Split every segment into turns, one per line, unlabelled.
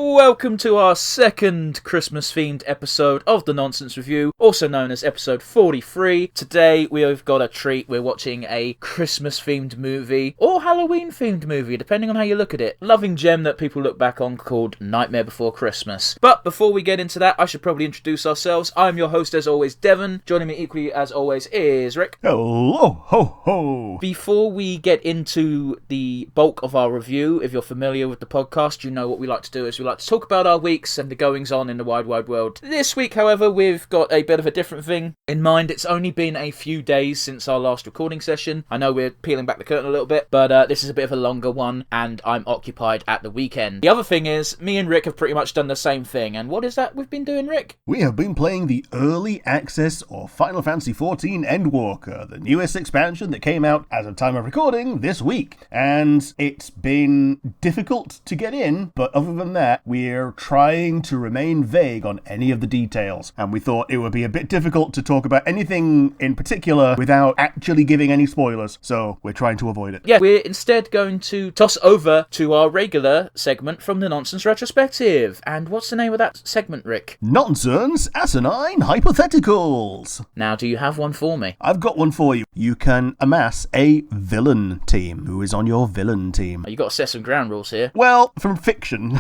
Welcome to our second Christmas-themed episode of The Nonsense Review, also known as episode 43. Today we've got a treat. We're watching a Christmas-themed movie, or Halloween-themed movie, depending on how you look at it. Loving gem that people look back on called Nightmare Before Christmas. But before we get into that, I should probably introduce ourselves. I'm your host, as always, Devon. Joining me equally, as always, is Rick.
Hello, ho, ho.
Before we get into the bulk of our review, if you're familiar with the podcast, you know what we like to do is we like to talk about our weeks and the goings-on in the wide world. This week, however, we've got a bit of a different thing in mind. It's only been a few days since our last recording session. I know we're peeling back the curtain a little bit, but this is a bit of a longer one, and I'm occupied at the weekend. The other thing is, me and Rick have pretty much done the same thing, and what is that we've been doing, Rick?
We have been playing the Early Access or Final Fantasy XIV Endwalker, the newest expansion that came out as of time of recording this week. And it's been difficult to get in, but other than that, we're trying to remain vague on any of the details. And we thought it would be a bit difficult to talk about anything in particular without actually giving any spoilers. So we're trying to avoid it.
Yeah, we're instead going to toss over to our regular segment from the Nonsense Retrospective. And what's the name of that segment, Rick?
Nonsense Asinine Hypotheticals.
Now, do you have one for me?
I've got one for you. You can amass a villain team. Who is on your villain team?
You've got to set some ground rules here.
Well, from fiction,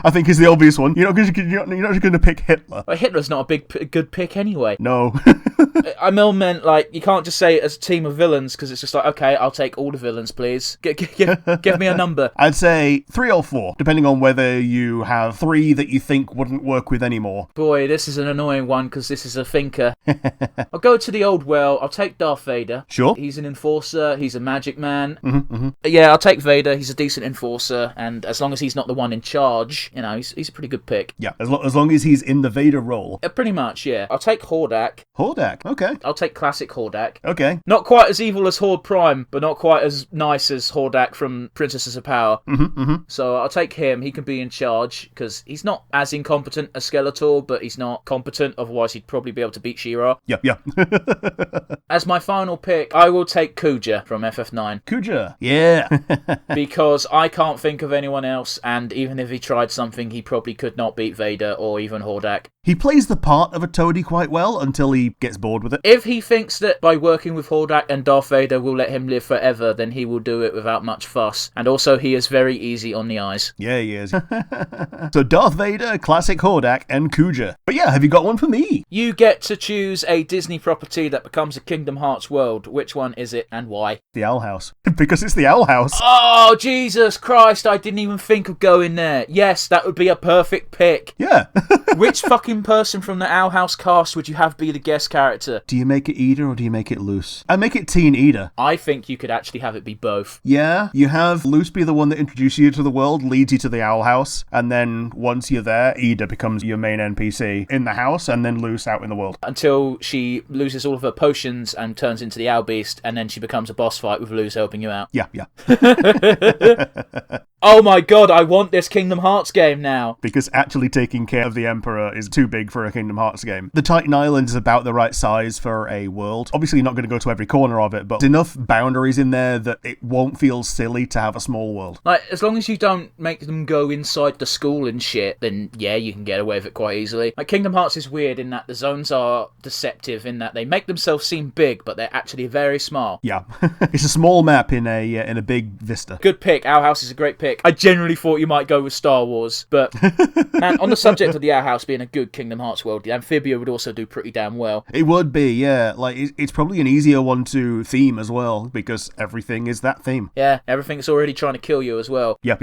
I think is the obvious one. You're not just going to pick Hitler.
Well, Hitler's not a good pick anyway.
No.
I meant, like, you can't just say it as a team of villains, because it's just like, okay, I'll take all the villains, please. Give me a number.
I'd say 3 or 4, depending on whether you have 3 that you think wouldn't work with anymore.
Boy, this is an annoying one, because this is a thinker. I'll go to the old well. I'll take Darth Vader.
Sure.
He's an enforcer. He's a magic man.
Mm-hmm.
Yeah, I'll take Vader. He's a decent enforcer, and as long as he's not the one in charge, you know, he's a pretty good pick.
Yeah, as long as he's in the Vader role.
Pretty much, yeah. I'll take Hordak.
Hordak, okay.
I'll take classic Hordak.
Okay.
Not quite as evil as Horde Prime, but not quite as nice as Hordak from Princesses of Power.
Mm-hmm.
So I'll take him. He can be in charge, because he's not as incompetent as Skeletor, but he's not competent, otherwise he'd probably be able to beat She-Ra.
Yeah.
As my final pick, I will take Kuja from FF9.
Kuja, yeah.
Because I can't think of anyone else, and even if he tried something, he probably could not beat Vader or even Hordak.
He plays the part of a toady quite well until he gets bored with it.
If he thinks that by working with Hordak and Darth Vader will let him live forever, then he will do it without much fuss. And also, he is very easy on the eyes.
Yeah, he is. So Darth Vader, classic Hordak, and Kuja. But yeah, have you got one for me?
You get to choose a Disney property that becomes a Kingdom Hearts world. Which one is it and why?
The Owl House. Because it's the Owl House.
Oh, Jesus Christ, I didn't even think of going there. Yes, that would be a perfect pick.
Yeah.
Which fucking person from the Owl House cast would you have be the guest character?
Do you make it Eda or do you make it Loose? I make it Teen Eda.
I think you could actually have it be both.
Yeah, you have Loose be the one that introduces you to the world, leads you to the Owl House, and then once you're there, Eda becomes your main NPC in the house, and then Loose out in the world.
Until she loses all of her potions and turns into the Owl Beast, and then she becomes a boss fight with Luz helping you out.
Yeah.
Oh my god, I want this Kingdom Hearts game now.
Because actually taking care of the Emperor is too big for a Kingdom Hearts game. The Titan Island is about the right size for a world. Obviously, you're not going to go to every corner of it, but there's enough boundaries in there that it won't feel silly to have a small world.
Like, as long as you don't make them go inside the school and shit, then yeah, you can get away with it quite easily. Like, Kingdom Hearts is weird in that the zones are deceptive in that they make themselves seem big, but they're actually very small.
Yeah. It's a small map in a big vista.
Good pick. Owl House is a great pick. I generally thought you might go with Star Wars, but man, on the subject of the Owl House being a good Kingdom Hearts world, the Amphibia would also do pretty damn well.
It would be, yeah. Like, it's probably an easier one to theme as well, because everything is that theme.
Yeah, everything's already trying to kill you as well.
Yep.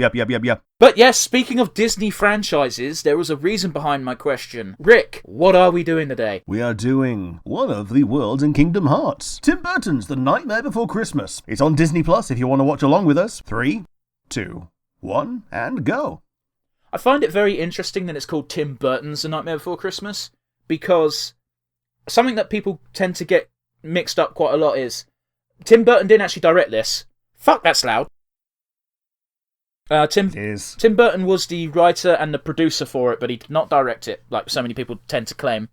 But yes, speaking of Disney franchises, there was a reason behind my question. Rick, what are we doing today?
We are doing one of the worlds in Kingdom Hearts. Tim Burton's The Nightmare Before Christmas. It's on Disney Plus if you want to watch along with us. 3, 2, 1, and go.
I find it very interesting that it's called Tim Burton's The Nightmare Before Christmas, because something that people tend to get mixed up quite a lot is Tim Burton didn't actually direct this. Fuck, that's loud. Tim Burton was the writer and the producer for it, but he did not direct it, like so many people tend to claim.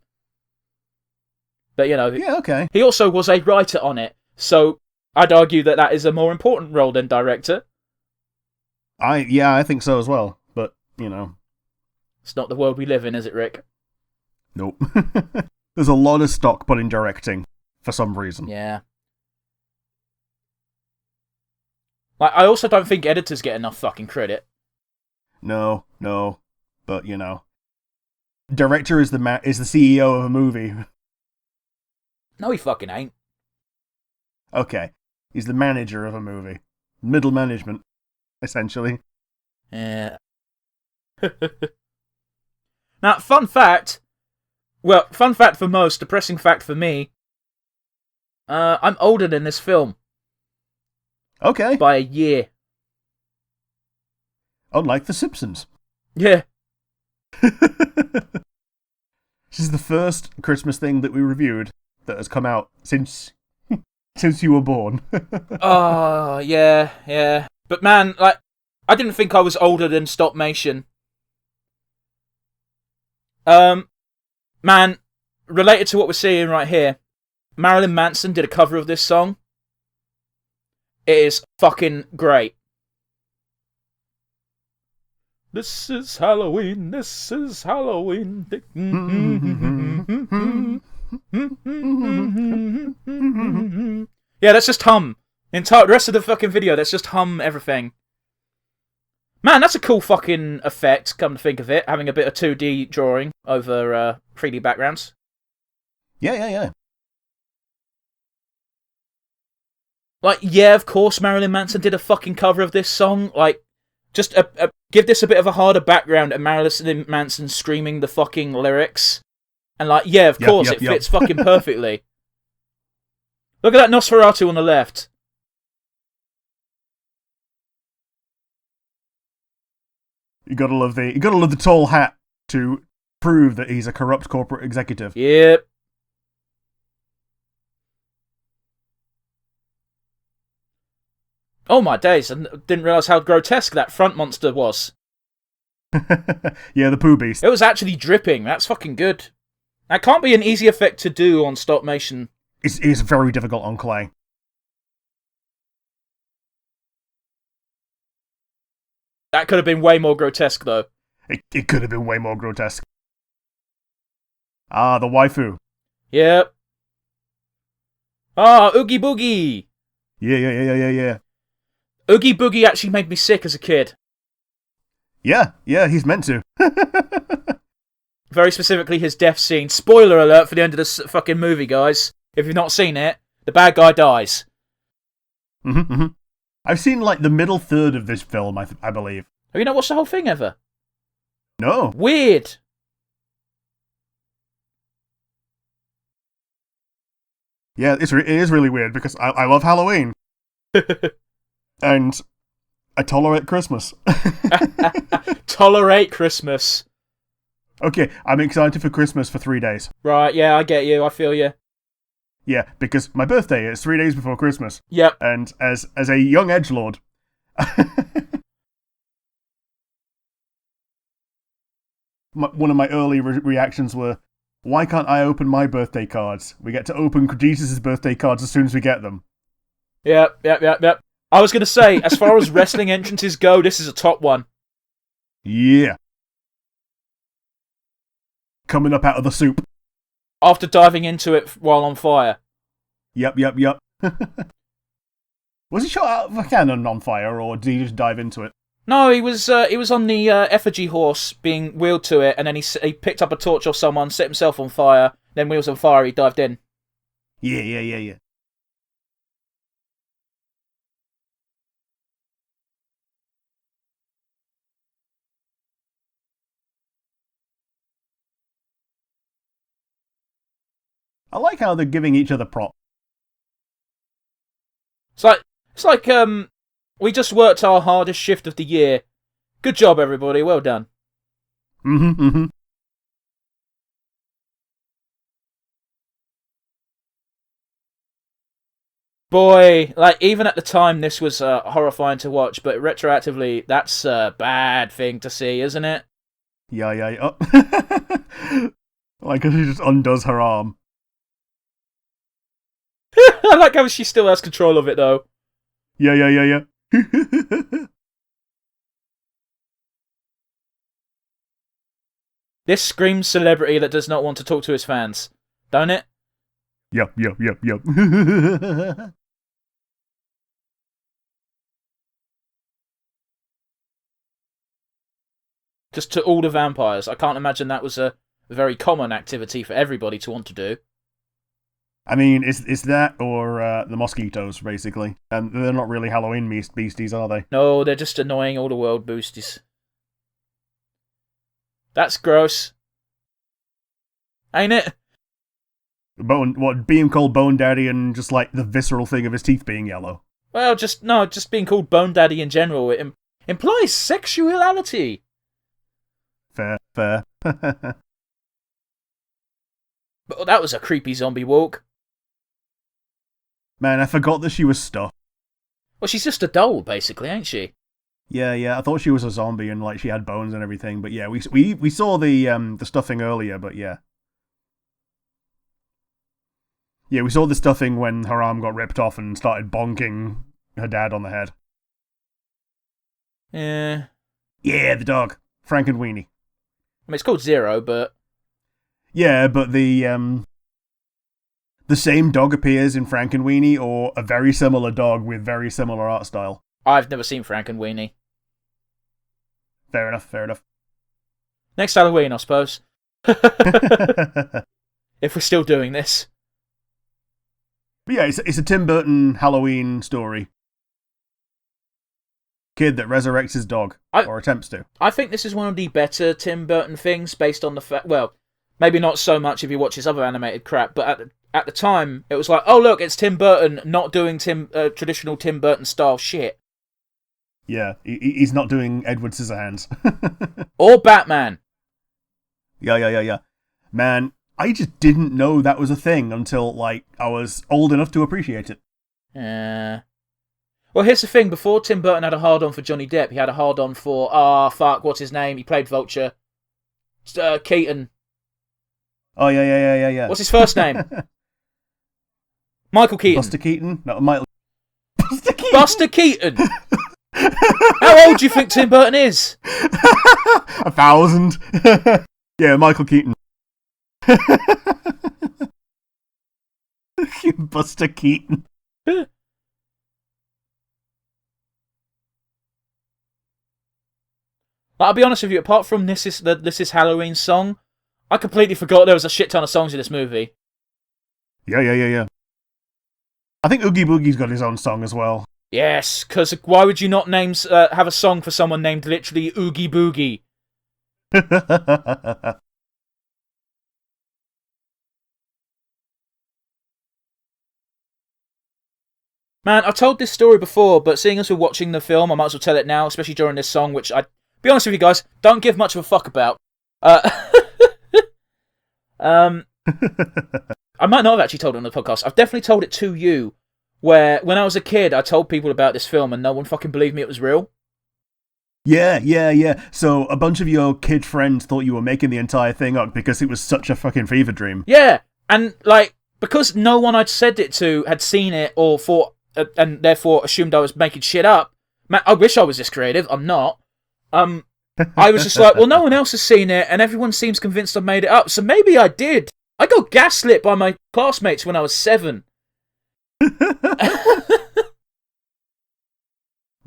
But, you know,
yeah, okay.
He also was a writer on it, so I'd argue that that is a more important role than director.
I think so as well. But
It's not the world we live in, is it, Rick?
Nope. There's a lot of stock put in directing, for some reason.
Yeah. Like, I also don't think editors get enough fucking credit.
No. But, director is the CEO of a movie.
No, he fucking ain't.
Okay. He's the manager of a movie. Middle management, essentially.
Yeah. Now, fun fact. Well, fun fact for most, depressing fact for me. I'm older than this film.
Okay.
By a year.
Unlike The Simpsons.
Yeah.
This is the first Christmas thing that we reviewed that has come out since you were born.
Oh, yeah. But man, like, I didn't think I was older than Stopmation. Man, related to what we're seeing right here, Marilyn Manson did a cover of this song. It is fucking great. This is Halloween, this is Halloween. Yeah, that's just hum. The rest of the fucking video, that's just hum everything. Man, that's a cool fucking effect, come to think of it, having a bit of 2D drawing over 3D backgrounds.
Yeah.
Like, yeah, of course Marilyn Manson did a fucking cover of this song. Like, just give this a bit of a harder background and Marilyn Manson screaming the fucking lyrics. And like, yeah, of course, it fits fucking perfectly. Look at that Nosferatu on the left.
You gotta love the tall hat to prove that he's a corrupt corporate executive.
Yep. Oh my days, I didn't realise how grotesque that front monster was.
Yeah, the poo beast.
It was actually dripping, that's fucking good. That can't be an easy effect to do on stop motion.
It's very difficult on clay.
That could have been way more grotesque, though.
It could have been way more grotesque. Ah, the waifu.
Yep. Ah, Oogie Boogie.
Yeah.
Oogie Boogie actually made me sick as a kid.
Yeah, he's meant to.
Very specifically his death scene. Spoiler alert for the end of this fucking movie, guys. If you've not seen it, the bad guy dies.
Mm-hmm. I've seen, like, the middle third of this film, I believe.
Have you not watched the whole thing ever?
No.
Weird.
Yeah, it is really weird, because I love Halloween. And I tolerate Christmas.
Tolerate Christmas.
Okay, I'm excited for Christmas for 3 days.
Right, yeah, I get you, I feel you.
Yeah, because my birthday is 3 days before Christmas.
Yep.
And as a young edgelord, one of my early reactions were, why can't I open my birthday cards? We get to open Jesus' birthday cards as soon as we get them.
Yep. I was going to say, as far as wrestling entrances go, this is a top one.
Yeah. Coming up out of the soup.
After diving into it while on fire.
Yep. Was he shot out of a cannon on fire, or did he just dive into it?
No, he was on the effigy horse being wheeled to it, and then he picked up a torch off someone, set himself on fire, then wheels on fire, he dived in.
Yeah. I like how they're giving each other props.
It's like we just worked our hardest shift of the year. Good job, everybody. Well done.
Mm-hmm.
Boy, like, even at the time, this was horrifying to watch, but retroactively, that's a bad thing to see, isn't it?
Yeah. Oh. Like, she just undoes her arm.
I like how she still has control of it, though.
Yeah.
This screams celebrity that does not want to talk to his fans, don't it?
Yep.
Just to all the vampires. I can't imagine that was a very common activity for everybody to want to do.
I mean, it's that or the mosquitoes, basically. And they're not really Halloween beasties, are they?
No, they're just annoying all the world boosties. That's gross. Ain't it?
Being called Bone Daddy and just like the visceral thing of his teeth being yellow.
Well, just being called Bone Daddy in general. It implies sexuality.
Fair.
But that was a creepy zombie walk.
Man, I forgot that she was stuffed.
Well, she's just a doll, basically, ain't she?
Yeah. I thought she was a zombie and like she had bones and everything. But yeah, we saw the stuffing earlier. But yeah, we saw the stuffing when her arm got ripped off and started bonking her dad on the head.
Yeah.
Yeah, the dog, Frank and Weenie.
I mean, it's called Zero, but
yeah, but the same dog appears in Frankenweenie or a very similar dog with very similar art style.
I've never seen Frank and Weenie.
Fair enough.
Next Halloween, I suppose. If we're still doing this.
But yeah, it's a Tim Burton Halloween story. Kid that resurrects his dog, or attempts to.
I think this is one of the better Tim Burton things based on the fact, well, maybe not so much if you watch his other animated crap, but at the time, it was like, oh look, it's Tim Burton not doing traditional Tim Burton style shit.
Yeah, he's not doing Edward Scissorhands.
Or Batman.
Yeah. Man, I just didn't know that was a thing until, like, I was old enough to appreciate it.
Well, here's the thing. Before Tim Burton had a hard-on for Johnny Depp, he had a hard-on for, what's his name? He played Vulture. Keaton.
Oh, yeah.
What's his first name? Michael Keaton.
Buster Keaton? No, Michael. Buster Keaton!
Buster Keaton! How old do you think Tim Burton is?
1,000. Yeah, Michael Keaton. Buster Keaton.
I'll be honest with you, apart from This Is Halloween song, I completely forgot there was a shit ton of songs in this movie.
Yeah. I think Oogie Boogie's got his own song as well.
Yes, because why would you not have a song for someone named literally Oogie Boogie? Man, I've told this story before, but seeing as we're watching the film, I might as well tell it now, especially during this song, which be honest with you guys, don't give much of a fuck about. I might not have actually told it on the podcast. I've definitely told it to you, where when I was a kid, I told people about this film and no one fucking believed me it was real.
Yeah. So a bunch of your kid friends thought you were making the entire thing up because it was such a fucking fever dream.
Yeah, and like, because no one I'd said it to had seen it or thought, and therefore assumed I was making shit up. Man, I wish I was this creative. I'm not. I was just like, well, no one else has seen it, and everyone seems convinced I made it up, so maybe I did. I got gaslit by my classmates when I was 7.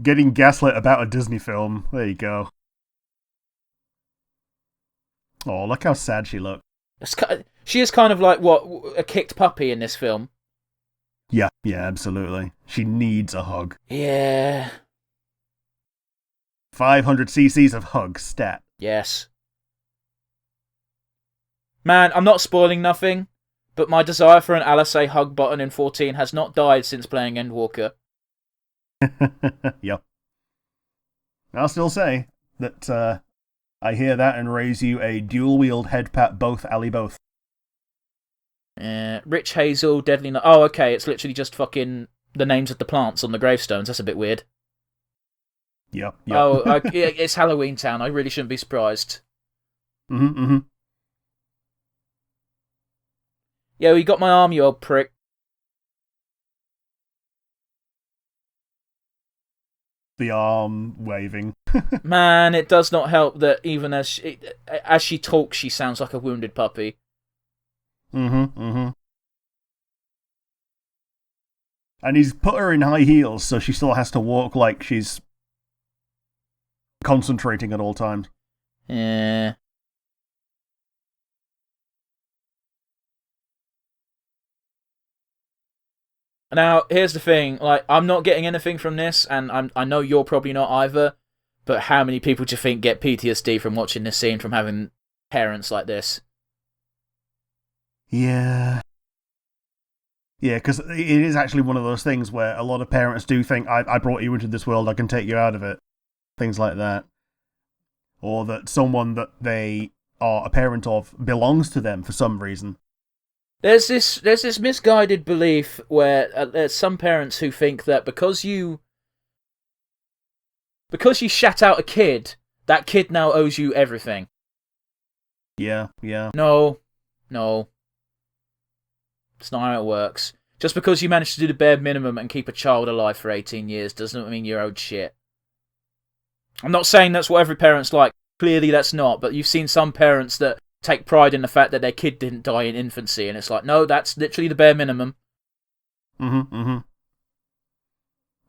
Getting gaslit about a Disney film. There you go. Oh, look how sad she looked.
She is kind of like, a kicked puppy in this film.
Yeah, absolutely. She needs a hug.
Yeah.
500 cc's of hug stat.
Yes. Man, I'm not spoiling nothing, but my desire for an Alice hug button in 14 has not died since playing Endwalker.
Yep. I'll still say that I hear that and raise you a dual-wield head pat both alley both.
Rich Hazel, Deadly... Oh, okay, it's literally just fucking the names of the plants on the gravestones. That's a bit weird.
Yep.
Oh, it's Halloween Town. I really shouldn't be surprised.
Mm-hmm.
Yeah, you got my arm, you old prick.
the arm waving.
Man, it does not help that even as she talks, she sounds like a wounded puppy.
Mm-hmm. And he's put her in high heels, so she still has to walk like she's concentrating at all times.
Yeah. Now, here's the thing. Like, I'm not getting anything from this, and I know you're probably not either. But how many people do you think get PTSD from watching this scene, from having parents like this?
Yeah. Yeah, because it is actually one of those things where a lot of parents do think, I brought you into this world, I can take you out of it. Things like that. Or that someone that they are a parent of belongs to them for some reason.
There's this misguided belief where there's some parents who think that because you shat out a kid, that kid now owes you everything.
Yeah.
No. It's not how it works. Just because you managed to do the bare minimum and keep a child alive for 18 years doesn't mean you're owed shit. I'm not saying that's what every parent's like. Clearly that's not, but you've seen some parents that take pride in the fact that their kid didn't die in infancy, and it's like, no, that's literally the bare minimum.
Mm-hmm.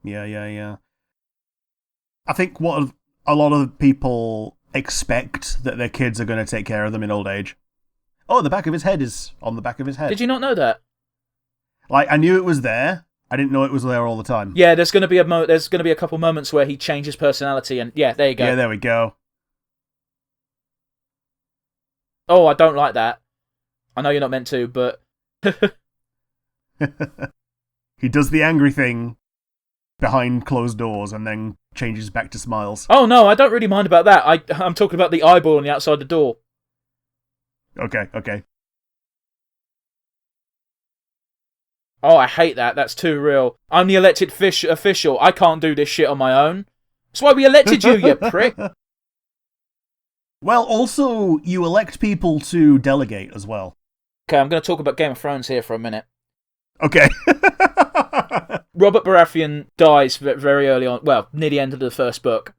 Yeah. I think what a lot of people expect that their kids are going to take care of them in old age. Oh, the back of his head is on the back of his head.
Did you not know that?
Like, I knew it was there. I didn't know it was there all the time.
Yeah, there's going to be a couple moments where he changes personality, and yeah, there you go.
Yeah, there we go.
Oh, I don't like that. I know you're not meant to, but
he does the angry thing behind closed doors and then changes back to smiles.
Oh no, I don't really mind about that. I'm talking about the eyeball on the outside the door.
Okay.
Oh, I hate that. That's too real. I'm the elected official. I can't do this shit on my own. That's why we elected you, you prick.
Well, also, you elect people to delegate as well.
Okay, I'm going to talk about Game of Thrones here for a minute.
Okay.
Robert Baratheon dies very early on, well, near the end of the first book.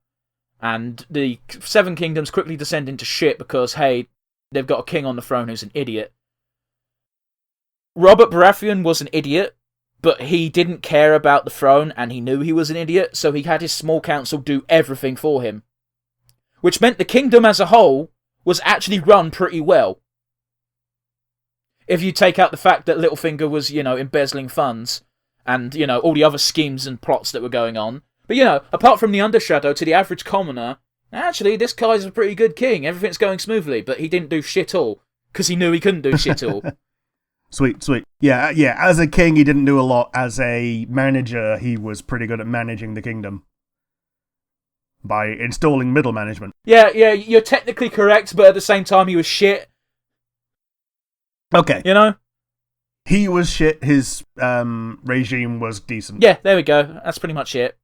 And the Seven Kingdoms quickly descend into shit because, hey, they've got a king on the throne who's an idiot. Robert Baratheon was an idiot, but he didn't care about the throne and he knew he was an idiot, so he had his small council do everything for him. Which meant the kingdom as a whole was actually run pretty well. If you take out the fact that Littlefinger was, embezzling funds and, all the other schemes and plots that were going on. But, apart from the Undershadow, to the average commoner, actually, this guy's a pretty good king. Everything's going smoothly, but he didn't do shit all because he knew he couldn't do shit all.
Sweet. Yeah, as a king, he didn't do a lot. As a manager, he was pretty good at managing the kingdom. By installing middle management.
Yeah, you're technically correct, but at the same time, he was shit.
Okay.
He
was shit, his regime was decent.
Yeah, there we go. That's pretty much it.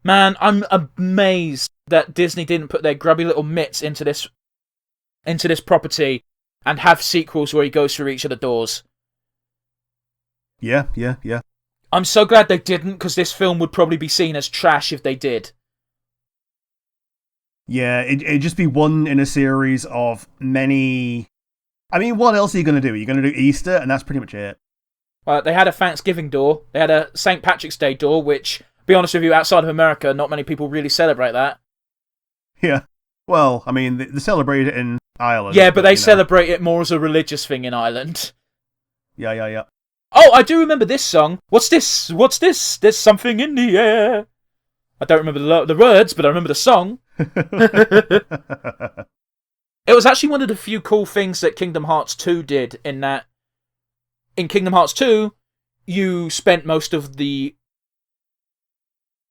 Man, I'm amazed that Disney didn't put their grubby little mitts into this property and have sequels where he goes through each of the doors.
Yeah.
I'm so glad they didn't, because this film would probably be seen as trash if they did.
Yeah, it'd just be one in a series of many... I mean, what else are you going to do? You're going to do Easter, and that's pretty much it.
They had a Thanksgiving door. They had a St. Patrick's Day door, which, to be honest with you, outside of America, not many people really celebrate that.
Yeah. Well, I mean, they celebrate it in Ireland.
Yeah, but they celebrate it more as a religious thing in Ireland.
Yeah.
Oh, I do remember this song. What's this? There's something in the air. I don't remember the words, but I remember the song. It was actually one of the few cool things that Kingdom Hearts 2 did, in that in Kingdom Hearts 2, you spent most of the...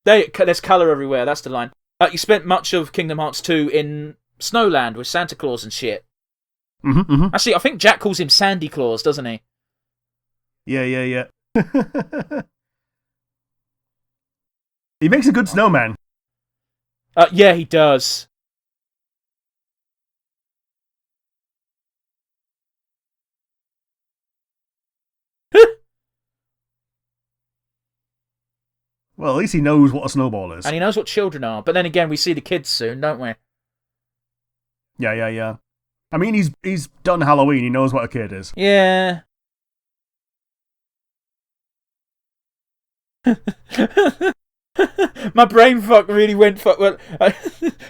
There's colour everywhere, that's the line. You spent much of Kingdom Hearts 2 in Snowland with Santa Claus and shit.
Mm-hmm.
Actually, I think Jack calls him Sandy Claus, doesn't he?
Yeah. He makes a good snowman.
Yeah, he does.
Well, at least he knows what a snowball is.
And he knows what children are. But then again, we see the kids soon, don't we?
Yeah. I mean, he's done Halloween. He knows what a kid is.
Yeah. My brain fuck really went fuck. Well,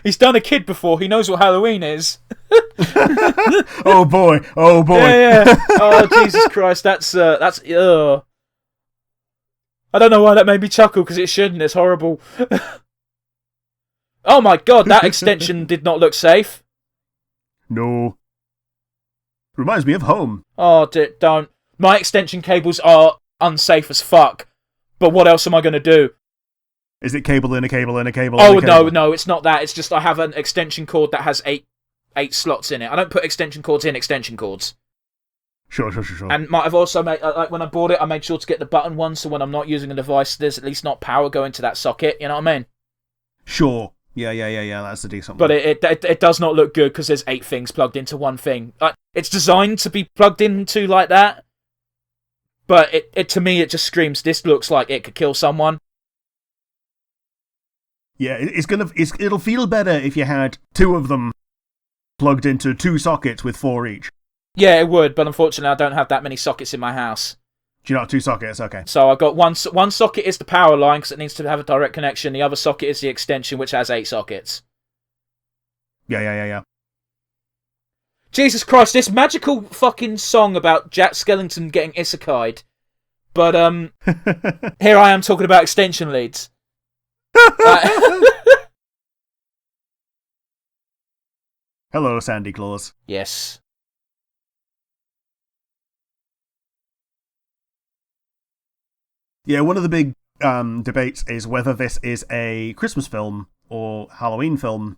he's done a kid before. He knows what Halloween is.
Oh boy.
Yeah. Oh Jesus Christ, that's. I don't know why that made me chuckle, because it shouldn't. It's horrible. Oh my God, that extension did not look safe.
No. Reminds me of home.
Oh, don't. My extension cables are unsafe as fuck. But what else am I going to do?
Is it cable in a cable in a cable?
Oh,
in a cable?
no, it's not that. It's just I have an extension cord that has eight slots in it. I don't put extension cords in extension cords.
Sure.
And I've also made, like when I bought it, I made sure to get the button one, so when I'm not using a device, there's at least not power going to that socket. You know what I mean?
Sure. Yeah. That's a decent
one.
But
it does not look good because there's 8 things plugged into one thing. It's designed to be plugged into like that, but it to me it just screams. This looks like it could kill someone.
Yeah, it'll feel better if you had 2 of them plugged into 2 sockets with 4 each.
Yeah, it would, but unfortunately I don't have that many sockets in my house.
Do you not have 2 sockets? Okay.
So I've got one socket is the power line because it needs to have a direct connection. The other socket is the extension, which has 8 sockets.
Yeah.
Jesus Christ, this magical fucking song about Jack Skellington getting isekai'd. But, here I am talking about extension leads.
Hello, Sandy Claus.
Yes.
Yeah, one of the big debates is whether this is a Christmas film or Halloween film.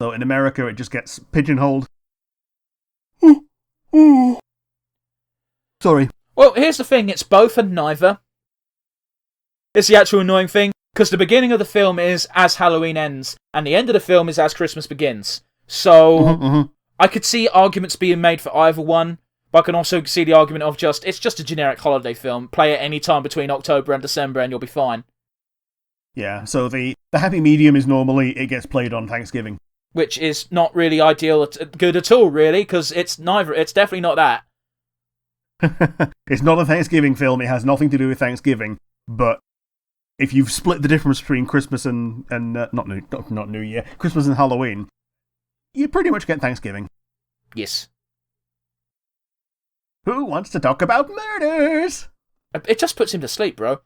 So in America, it just gets pigeonholed. Sorry.
Well, here's the thing. It's both and neither. It's the actual annoying thing, because the beginning of the film is as Halloween ends, and the end of the film is as Christmas begins. So, I could see arguments being made for either one, but I can also see the argument of it's just a generic holiday film. Play it any time between October and December and you'll be fine.
Yeah, so the happy medium is normally it gets played on Thanksgiving.
Which is not really good at all, really, because it's neither. It's definitely not that.
It's not a Thanksgiving film. It has nothing to do with Thanksgiving. But if you've split the difference between Christmas and not New Year, Christmas and Halloween, you pretty much get Thanksgiving.
Yes.
Who wants to talk about murders?
It just puts him to sleep, bro.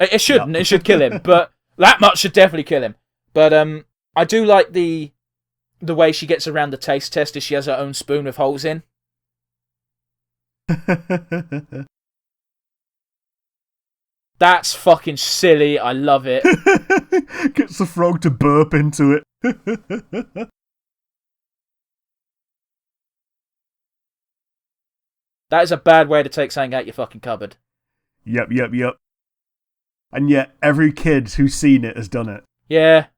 It shouldn't. No. It should kill him, but that much should definitely kill him. But I do like the way she gets around the taste test is she has her own spoon with holes in. That's fucking silly. I love it.
Gets the frog to burp into it.
That is a bad way to take something out your fucking cupboard.
Yep. And yet, every kid who's seen it has done it.
Yeah.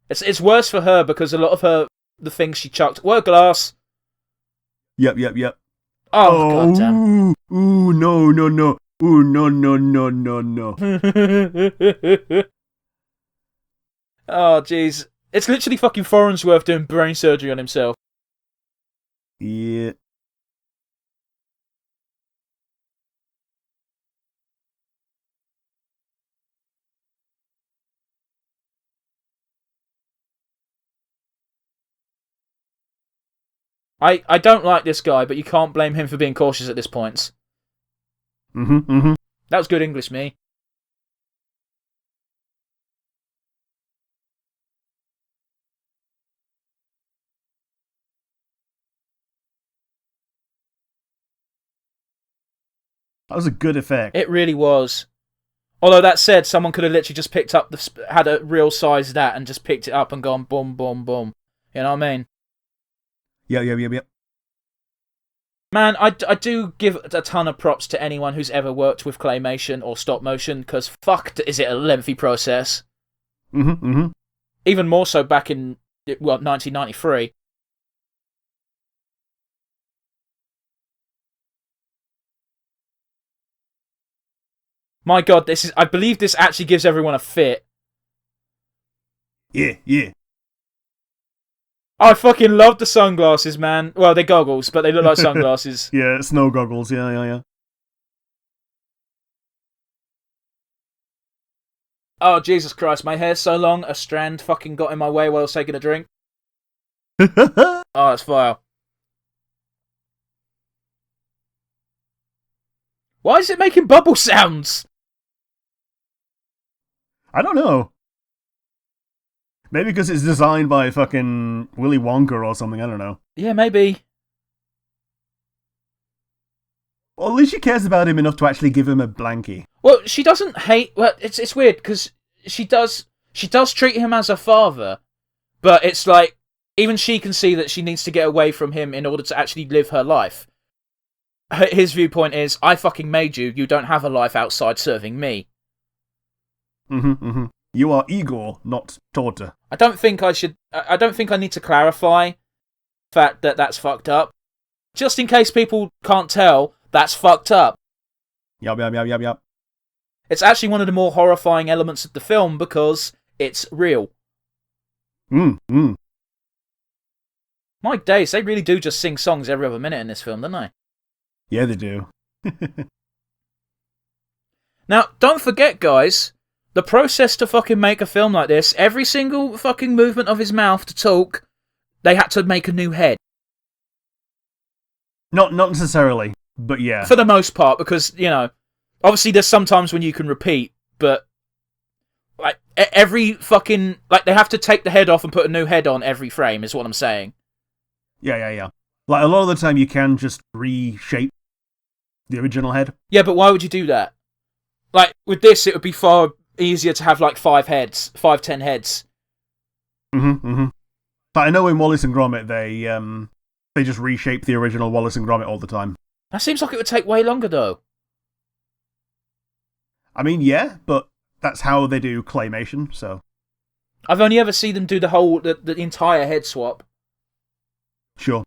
It's worse for her because a lot of the things she chucked were glass.
Yep.
Oh, goddamn.
Ooh, no. Ooh, no.
Oh, jeez. It's literally fucking Farnsworth doing brain surgery on himself.
Yeah.
I don't like this guy, but you can't blame him for being cautious at this point.
Mm-hmm.
That was good English, me.
That was a good effect.
It really was. Although that said, someone could have literally just picked up had a real size that and just picked it up and gone boom, boom, boom. You know what I mean?
Yep.
Man, I do give a ton of props to anyone who's ever worked with claymation or stop motion, because fuck, is it a lengthy process.
Mm-hmm.
Even more so back in, 1993. My God, I believe this actually gives everyone a fit.
Yeah, yeah.
I fucking love the sunglasses, man. Well, they're goggles, but they look like sunglasses.
Yeah, snow goggles, yeah.
Oh, Jesus Christ, my hair's so long, a strand fucking got in my way while I was taking a drink. Oh, that's vile. Why is it making bubble sounds?
I don't know. Maybe because it's designed by fucking Willy Wonka or something, I don't know.
Yeah, maybe.
Well, at least she cares about him enough to actually give him a blankie.
Well, she doesn't hate... Well, it's weird, because she does treat him as a father, but it's like, even she can see that she needs to get away from him in order to actually live her life. His viewpoint is, I fucking made you, you don't have a life outside serving me.
You are Igor, not Torta.
I don't think I need to clarify the fact that that's fucked up. Just in case people can't tell, that's fucked up.
Yup.
It's actually one of the more horrifying elements of the film because it's real. My days, they really do just sing songs every other minute in this film, don't they?
Yeah, they do.
Now, don't forget, guys, the process to fucking make a film like this, every single fucking movement of his mouth to talk, they had to make a new head.
Not necessarily, but yeah.
For the most part, because, you know, obviously there's sometimes when you can repeat, but like every fucking... Like, they have to take the head off and put a new head on every frame, is what I'm saying.
Yeah. Like, a lot of the time you can just reshape the original head. Yeah,
but why would you do that? Like, with this, it would be far easier to have, like, 10 heads.
But I know in Wallace and Gromit, they just reshape the original Wallace and Gromit all the time.
That seems like it would take way longer, though.
I mean, yeah, but that's how they do claymation, so...
I've only ever seen them do the entire head swap.
Sure.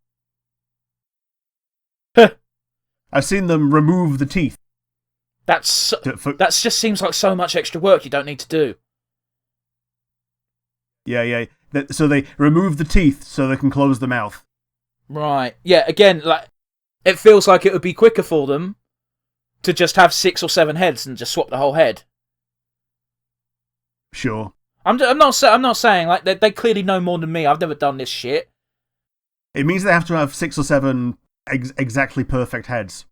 I've seen them remove the teeth.
That just seems like so much extra work you don't need to do.
Yeah. So they remove the teeth so they can close the mouth.
Right. Yeah, again, like, it feels like it would be quicker for them to just have 6 or 7 heads and just swap the whole head.
Sure.
I'm not saying, like, they clearly know more than me. I've never done this shit.
It means they have to have 6 or 7 exactly perfect heads.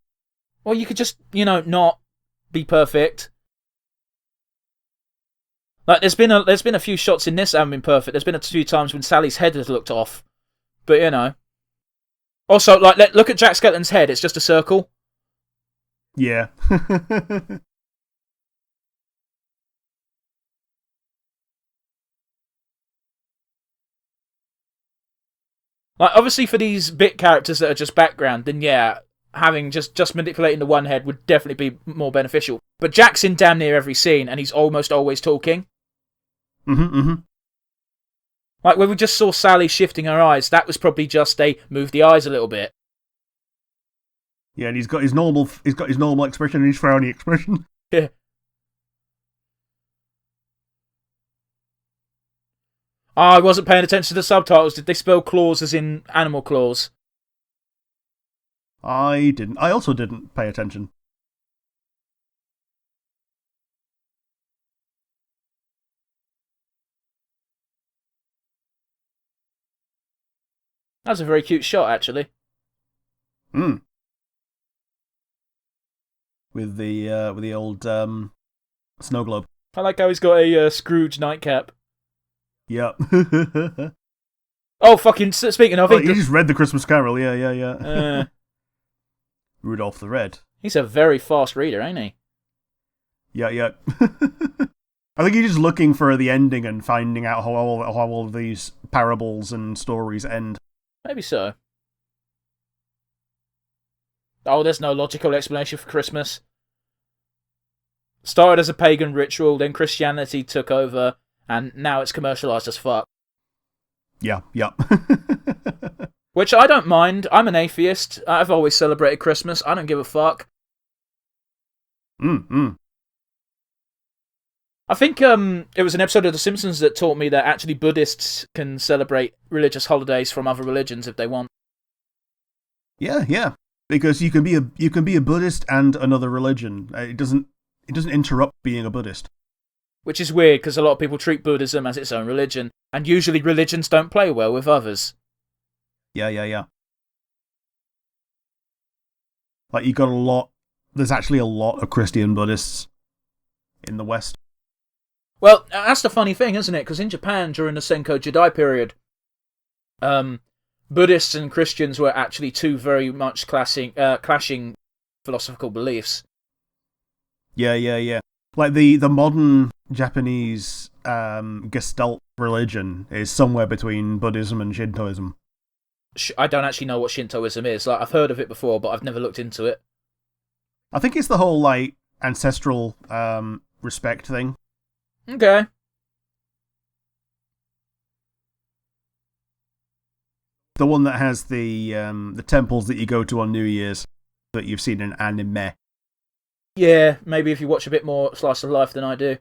Well, you could just, not be perfect. Like, there's been a few shots in this that haven't been perfect. There's been a few times when Sally's head has looked off. But, Also, like, look at Jack Skellington's head. It's just a circle.
Yeah.
Like, obviously for these bit characters that are just background, then yeah, having just manipulating the one head would definitely be more beneficial. But Jack's in damn near every scene, and he's almost always talking. Like, when we just saw Sally shifting her eyes, that was probably just they moved the eyes a little bit.
Yeah, and he's got his normal expression and his frowny expression.
Yeah. Oh, I wasn't paying attention to the subtitles. Did they spell claws as in animal claws?
I didn't. I also didn't pay attention.
That was a very cute shot, actually.
With the old snow globe.
I like how he's got a Scrooge nightcap.
Yep.
Oh, fucking, speaking of...
Oh, you just read the Christmas Carol, yeah. Rudolph the Red.
He's a very fast reader, ain't he?
Yeah. I think he's just looking for the ending and finding out how all of these parables and stories end.
Maybe so. Oh, there's no logical explanation for Christmas. Started as a pagan ritual, then Christianity took over, and now it's commercialised as fuck.
Yeah.
Which I don't mind. I'm an atheist. I've always celebrated Christmas. I don't give a fuck. I think it was an episode of The Simpsons that taught me that actually Buddhists can celebrate religious holidays from other religions if they want.
Yeah. Because you can be a Buddhist and another religion. It doesn't interrupt being a Buddhist.
Which is weird, because a lot of people treat Buddhism as its own religion, and usually religions don't play well with others.
Yeah. Like, you got a lot... There's actually a lot of Christian Buddhists in the West.
Well, that's the funny thing, isn't it? Because in Japan, during the Senko Jidai period, Buddhists and Christians were actually two very much clashing philosophical beliefs.
Yeah. Like, the modern Japanese Gestalt religion is somewhere between Buddhism and Shintoism.
I don't actually know what Shintoism is. Like, I've heard of it before, but I've never looked into it.
I think it's the whole, like, ancestral respect thing.
Okay.
The one that has the temples that you go to on New Year's that you've seen in anime.
Yeah, maybe if you watch a bit more Slice of Life than I do.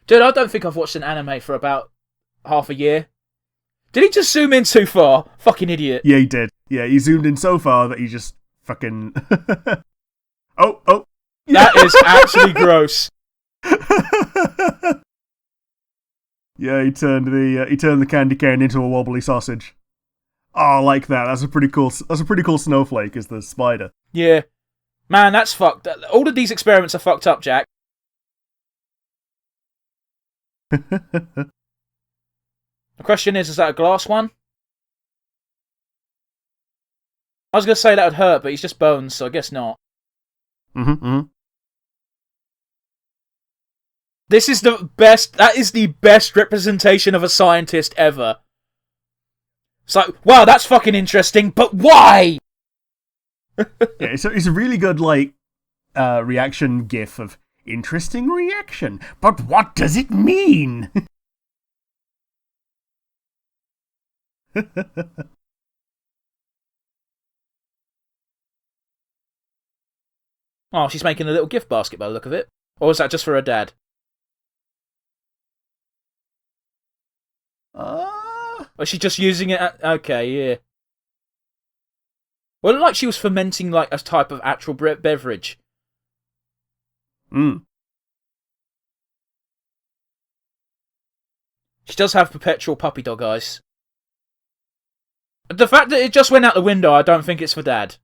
Dude, I don't think I've watched an anime for about half a year. Did he just zoom in too far? Fucking idiot.
Yeah, he did. Yeah, he zoomed in so far that he just fucking... Oh.
That is actually gross.
Yeah, he turned the candy cane into a wobbly sausage. Oh, I like that. That's a pretty cool snowflake, is the spider.
Yeah. Man, that's fucked. All of these experiments are fucked up, Jack. The question is that a glass one? I was going to say that would hurt, but he's just bones, so I guess not.
Mm-hmm.
This is that is the best representation of a scientist ever. It's like, wow, that's fucking interesting, but why?
Yeah, it's a really good, like, reaction gif of interesting reaction, but what does it mean?
Oh, she's making a little gift basket by the look of it. Or is that just for her dad? Or is she just using it? Okay, yeah. Well, it looked like she was fermenting like a type of actual beverage. She does have perpetual puppy dog eyes. The fact that it just went out the window, I don't think it's for Dad.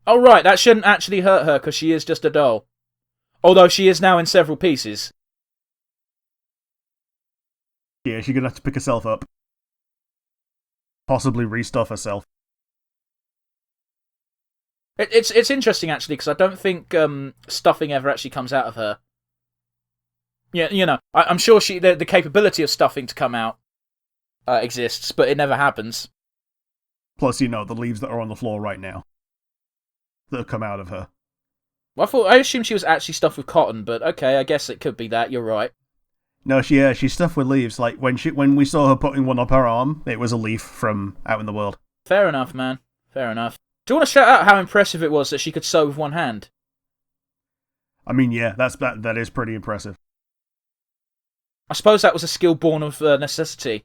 Oh right, that shouldn't actually hurt her because she is just a doll. Although she is now in several pieces.
Yeah, she's gonna have to pick herself up. Possibly restuff herself.
It's interesting actually because I don't think stuffing ever actually comes out of her. Yeah, you know, I'm sure the capability of stuffing to come out exists, but it never happens.
Plus, you know, the leaves that are on the floor right now that have come out of her.
Well, I assumed she was actually stuffed with cotton, but okay, I guess it could be that. You're right.
No, she's stuffed with leaves. Like when we saw her putting one up her arm, it was a leaf from out in the world.
Fair enough, man. Fair enough. Do you want to shout out how impressive it was that she could sew with one hand?
I mean, yeah, that is pretty impressive.
I suppose that was a skill born of necessity.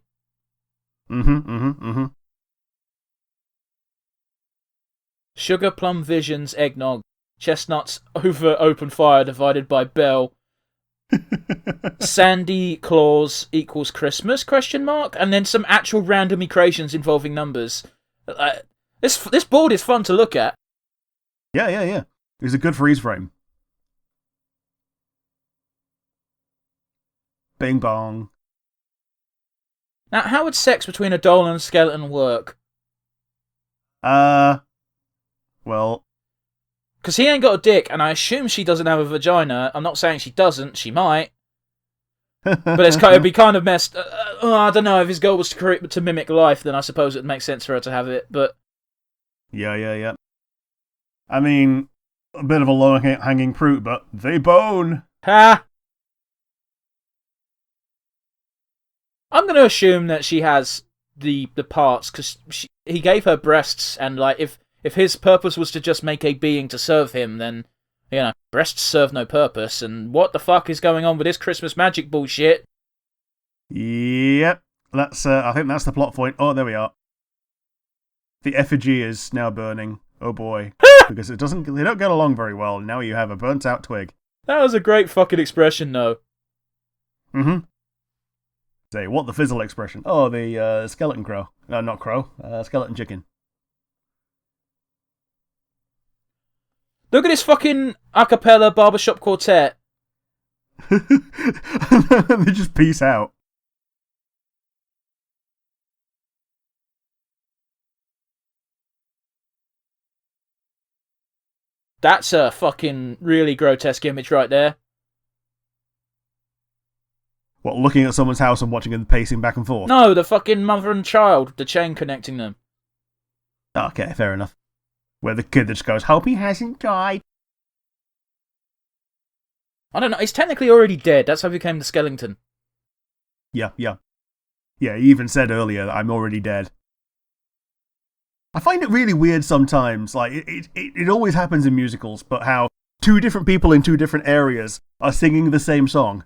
Sugar Plum Visions eggnog. Chestnuts over open fire divided by bell. Sandy Claus equals Christmas? ? And then some actual random equations involving numbers. This board is fun to look at.
Yeah. It was a good freeze frame. Bing bong.
Now, how would sex between a doll and a skeleton work?
Well...
Because he ain't got a dick, and I assume she doesn't have a vagina. I'm not saying she doesn't, she might. But it'd be kind of messed... I don't know, if his goal was to mimic life, then I suppose it would make sense for her to have it, but...
Yeah. I mean, a bit of a low-hanging fruit, but they bone!
Ha! I'm going to assume that she has the parts, because he gave her breasts, and like if his purpose was to just make a being to serve him, then breasts serve no purpose, and what the fuck is going on with this Christmas magic bullshit?
Yep. I think that's the plot point. Oh, there we are. The effigy is now burning. Oh boy. Because they don't get along very well. Now you have a burnt out twig.
That was a great fucking expression, though.
Mm-hmm. Say, what the fizzle expression? Oh, the skeleton crow. No, not crow. Skeleton chicken.
Look at this fucking a cappella barbershop quartet.
They just peace out.
That's a fucking really grotesque image right there.
What, looking at someone's house and watching them pacing back and forth?
No, the fucking mother and child, the chain connecting them.
Okay, fair enough. Where the kid that just goes, hope he hasn't died.
I don't know, he's technically already dead. That's how he became the Skellington.
Yeah. Yeah, he even said earlier that I'm already dead. I find it really weird sometimes. Like, it always happens in musicals, but how two different people in two different areas are singing the same song.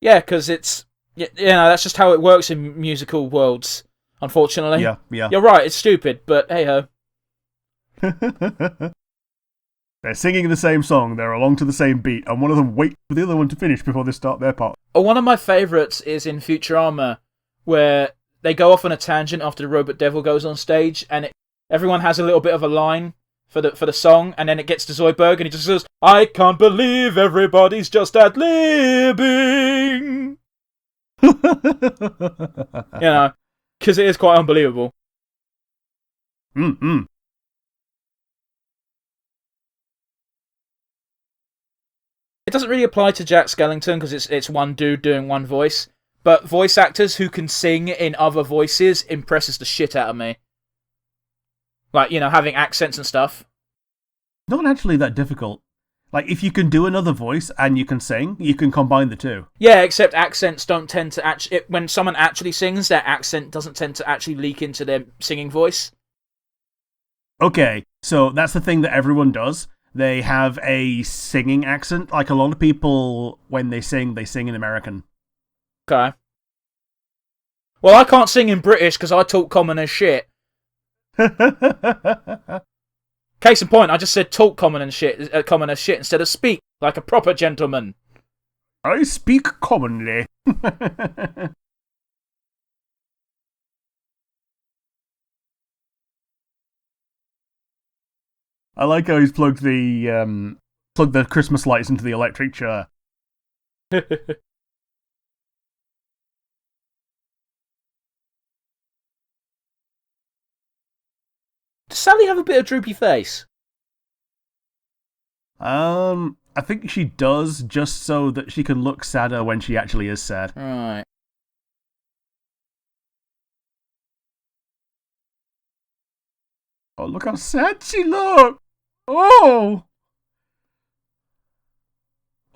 Yeah, because it's... that's just how it works in musical worlds, unfortunately.
Yeah.
You're right, it's stupid, but hey-ho.
They're singing the same song, they're along to the same beat, and one of them waits for the other one to finish before they start their part.
One of my favourites is in Futurama, where they go off on a tangent after the Robot Devil goes on stage, and everyone has a little bit of a line for the song, and then it gets to Zoidberg, and he just says, I can't believe everybody's just ad-libbing. Because it is quite unbelievable.
Mm-mm.
It doesn't really apply to Jack Skellington, because it's one dude doing one voice, but voice actors who can sing in other voices impresses the shit out of me. Like, having accents and stuff.
Not actually that difficult. Like, if you can do another voice and you can sing, you can combine the two.
Yeah, except accents don't tend to actually... When someone actually sings, their accent doesn't tend to actually leak into their singing voice.
Okay, so that's the thing that everyone does. They have a singing accent. Like, a lot of people, when they sing in American.
Okay. Well, I can't sing in British because I talk common as shit. Case in point, I just said talk common as shit instead of speak like a proper gentleman.
I speak commonly. I like how he's plugged the Christmas lights into the electric chair.
Does Sally have a bit of droopy face?
I think she does, just so that she can look sadder when she actually is sad.
Right.
Oh, look how sad she looks! Oh!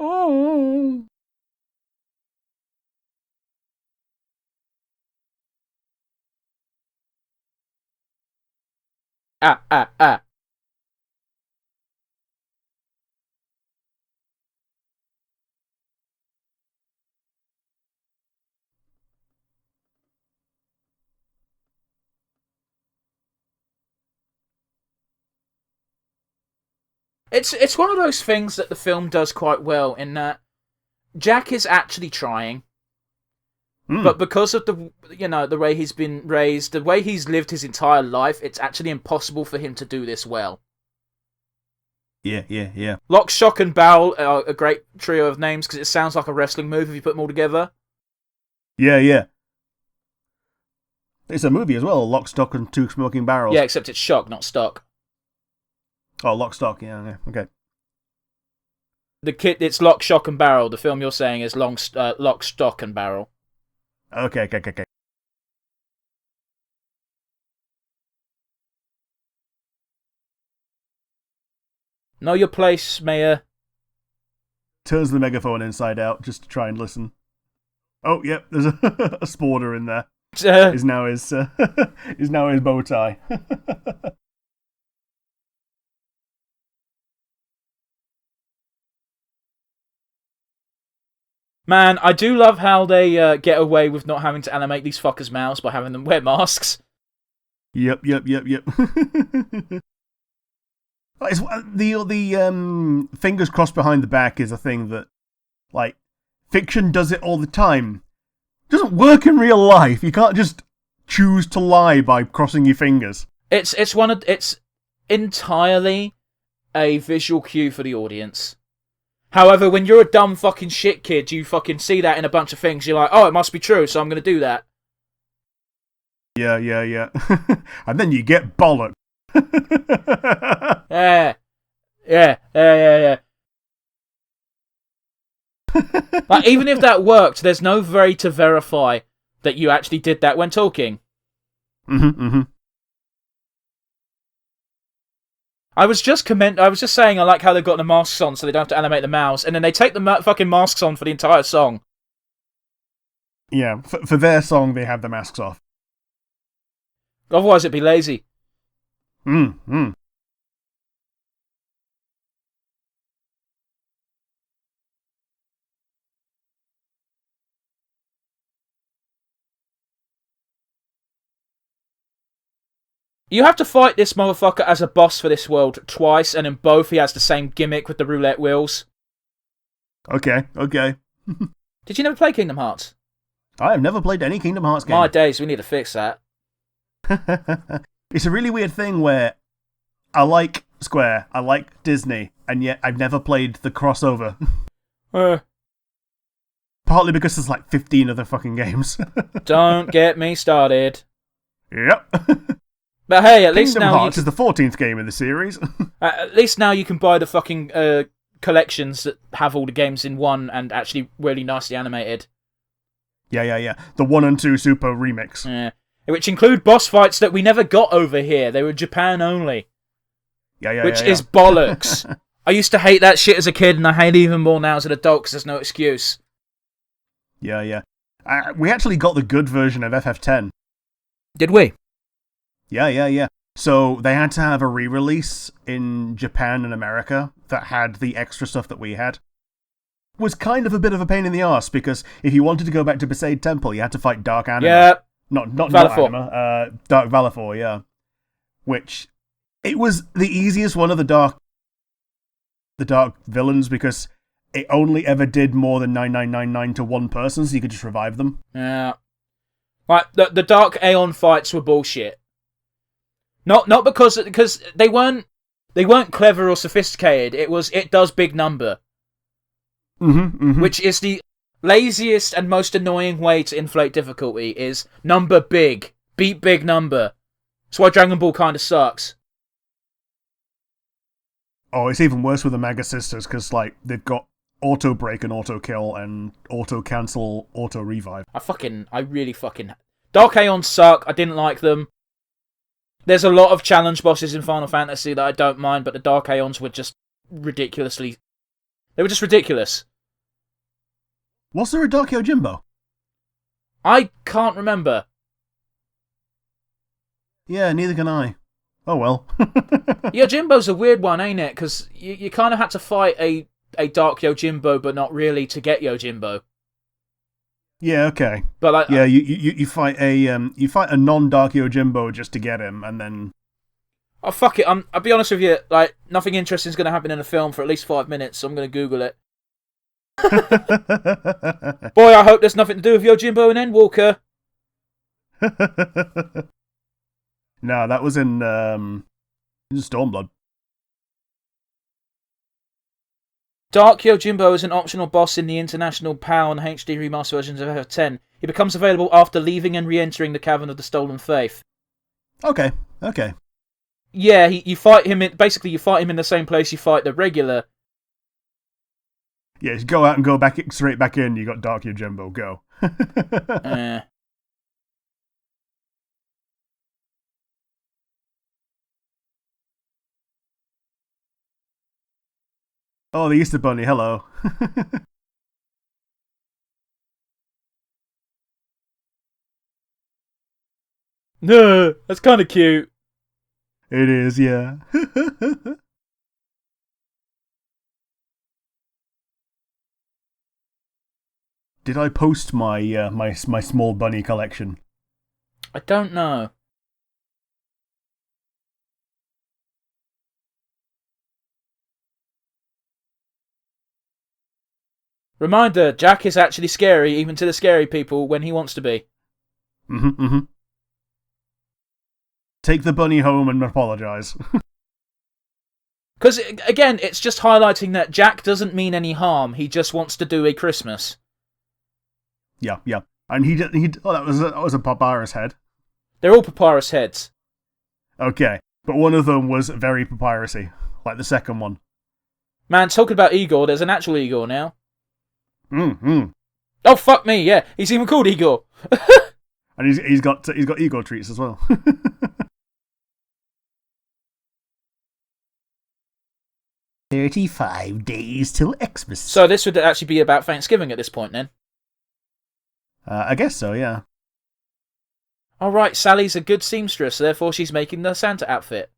Oh!
Ah. It's one of those things that the film does quite well in that Jack is actually trying, but because of the way he's been raised, the way he's lived his entire life, it's actually impossible for him to do this well.
Yeah.
Lock, Shock, and Barrel are a great trio of names because it sounds like a wrestling move if you put them all together.
Yeah. It's a movie as well, Lock, Stock, and Two Smoking Barrels.
Yeah, except it's Shock, not Stock.
Oh, Lock, Stock, yeah, okay.
It's Lock, Shock, and Barrel. The film you're saying is Lock, Stock, and Barrel.
Okay.
Know your place, Mayor.
Turns the megaphone inside out just to try and listen. Oh, yep, there's a sporter in there. Is now his bow tie.
Man, I do love how they get away with not having to animate these fuckers' mouths by having them wear masks.
Yep. It's, the fingers crossed behind the back is a thing that, like, fiction does it all the time. It doesn't work in real life. You can't just choose to lie by crossing your fingers.
It's entirely a visual cue for the audience. However, when you're a dumb fucking shit kid, you fucking see that in a bunch of things. You're like, oh, it must be true, so I'm going to do that.
Yeah. And then you get bollocked.
Yeah. Like, even if that worked, there's no way to verify that you actually did that when talking.
Mm-hmm.
I was just saying I like how they've got the masks on so they don't have to animate the mouths, and then they take the fucking masks on for the entire song.
Yeah, for their song, they have the masks off.
Otherwise, it'd be lazy. You have to fight this motherfucker as a boss for this world twice, and in both he has the same gimmick with the roulette wheels.
Okay.
Did you never play Kingdom Hearts?
I have never played any Kingdom Hearts game.
My days, we need to fix that.
It's a really weird thing where I like Square, I like Disney, and yet I've never played the crossover. Partly because there's like 15 other fucking games.
Don't get me started.
Yep.
But hey, at least
Kingdom
now
Hearts is the 14th game in the series.
At least now you can buy the fucking collections that have all the games in one and actually really nicely animated.
Yeah. The 1 and 2 Super Remix.
Yeah. Which include boss fights that we never got over here. They were Japan only.
Yeah.
Which is bollocks. I used to hate that shit as a kid, and I hate it even more now as an adult because there's no excuse.
Yeah. We actually got the good version of FF10.
Did we?
Yeah. So they had to have a re-release in Japan and America that had the extra stuff that we had. Was kind of a bit of a pain in the arse because if you wanted to go back to Besaid Temple, you had to fight Dark Anima.
Yeah.
Not
Valifor.
Anima, Dark Valifor, yeah. Which, it was the easiest one of the dark villains because it only ever did more than 9999 to one person, so you could just revive them.
Yeah. Like, the Dark Aeon fights were bullshit. Not because they weren't clever or sophisticated. It does big number.
Mm-hmm.
Which is the laziest and most annoying way to inflate difficulty is number big. Beat big number. That's why Dragon Ball kind of sucks.
Oh, it's even worse with the Mega Sisters because like they've got auto break and auto kill and auto cancel, auto revive.
I really fucking Dark Aeons suck. I didn't like them. There's a lot of challenge bosses in Final Fantasy that I don't mind, but the Dark Aeons were just ridiculously. They were just ridiculous.
Was there a Dark Yojimbo?
I can't remember.
Yeah, neither can I. Oh well.
Yojimbo's a weird one, ain't it? Because you kind of had to fight a Dark Yojimbo, but not really to get Yojimbo.
Yeah, okay.
But like,
yeah, you fight a non-Dark Yojimbo just to get him, and then.
Oh fuck it! I'll be honest with you. Like, nothing interesting is going to happen in the film for at least 5 minutes, so I'm going to Google it. Boy, I hope there's nothing to do with Yojimbo and Endwalker.
No, that was in Stormblood.
Dark Yojimbo is an optional boss in the International PAL and HD remaster versions of FF10. He becomes available after leaving and re-entering the Cavern of the Stolen Faith.
Okay.
Yeah, you fight him in the same place you fight the regular.
Yeah, just go out and go back straight back in. You got Dark Yojimbo. Go. Oh, the Easter Bunny. Hello.
No, that's kind of cute.
It is, yeah. Did I post my my small bunny collection?
I don't know. Reminder, Jack is actually scary, even to the scary people, when he wants to be.
Take the bunny home and apologise.
Because, again, it's just highlighting that Jack doesn't mean any harm, he just wants to do a Christmas.
Yeah. And that was a papyrus head.
They're all papyrus heads.
Okay, but one of them was very papyrusy, like the second one.
Man, talking about Igor, there's an actual Igor now.
Oh,
fuck me, yeah, he's even called Igor.
And he's got Igor treats as well. 35 days till Xmas.
So this would actually be about Thanksgiving at this point, then?
I guess so, yeah.
Oh, right, Sally's a good seamstress, therefore she's making the Santa outfit.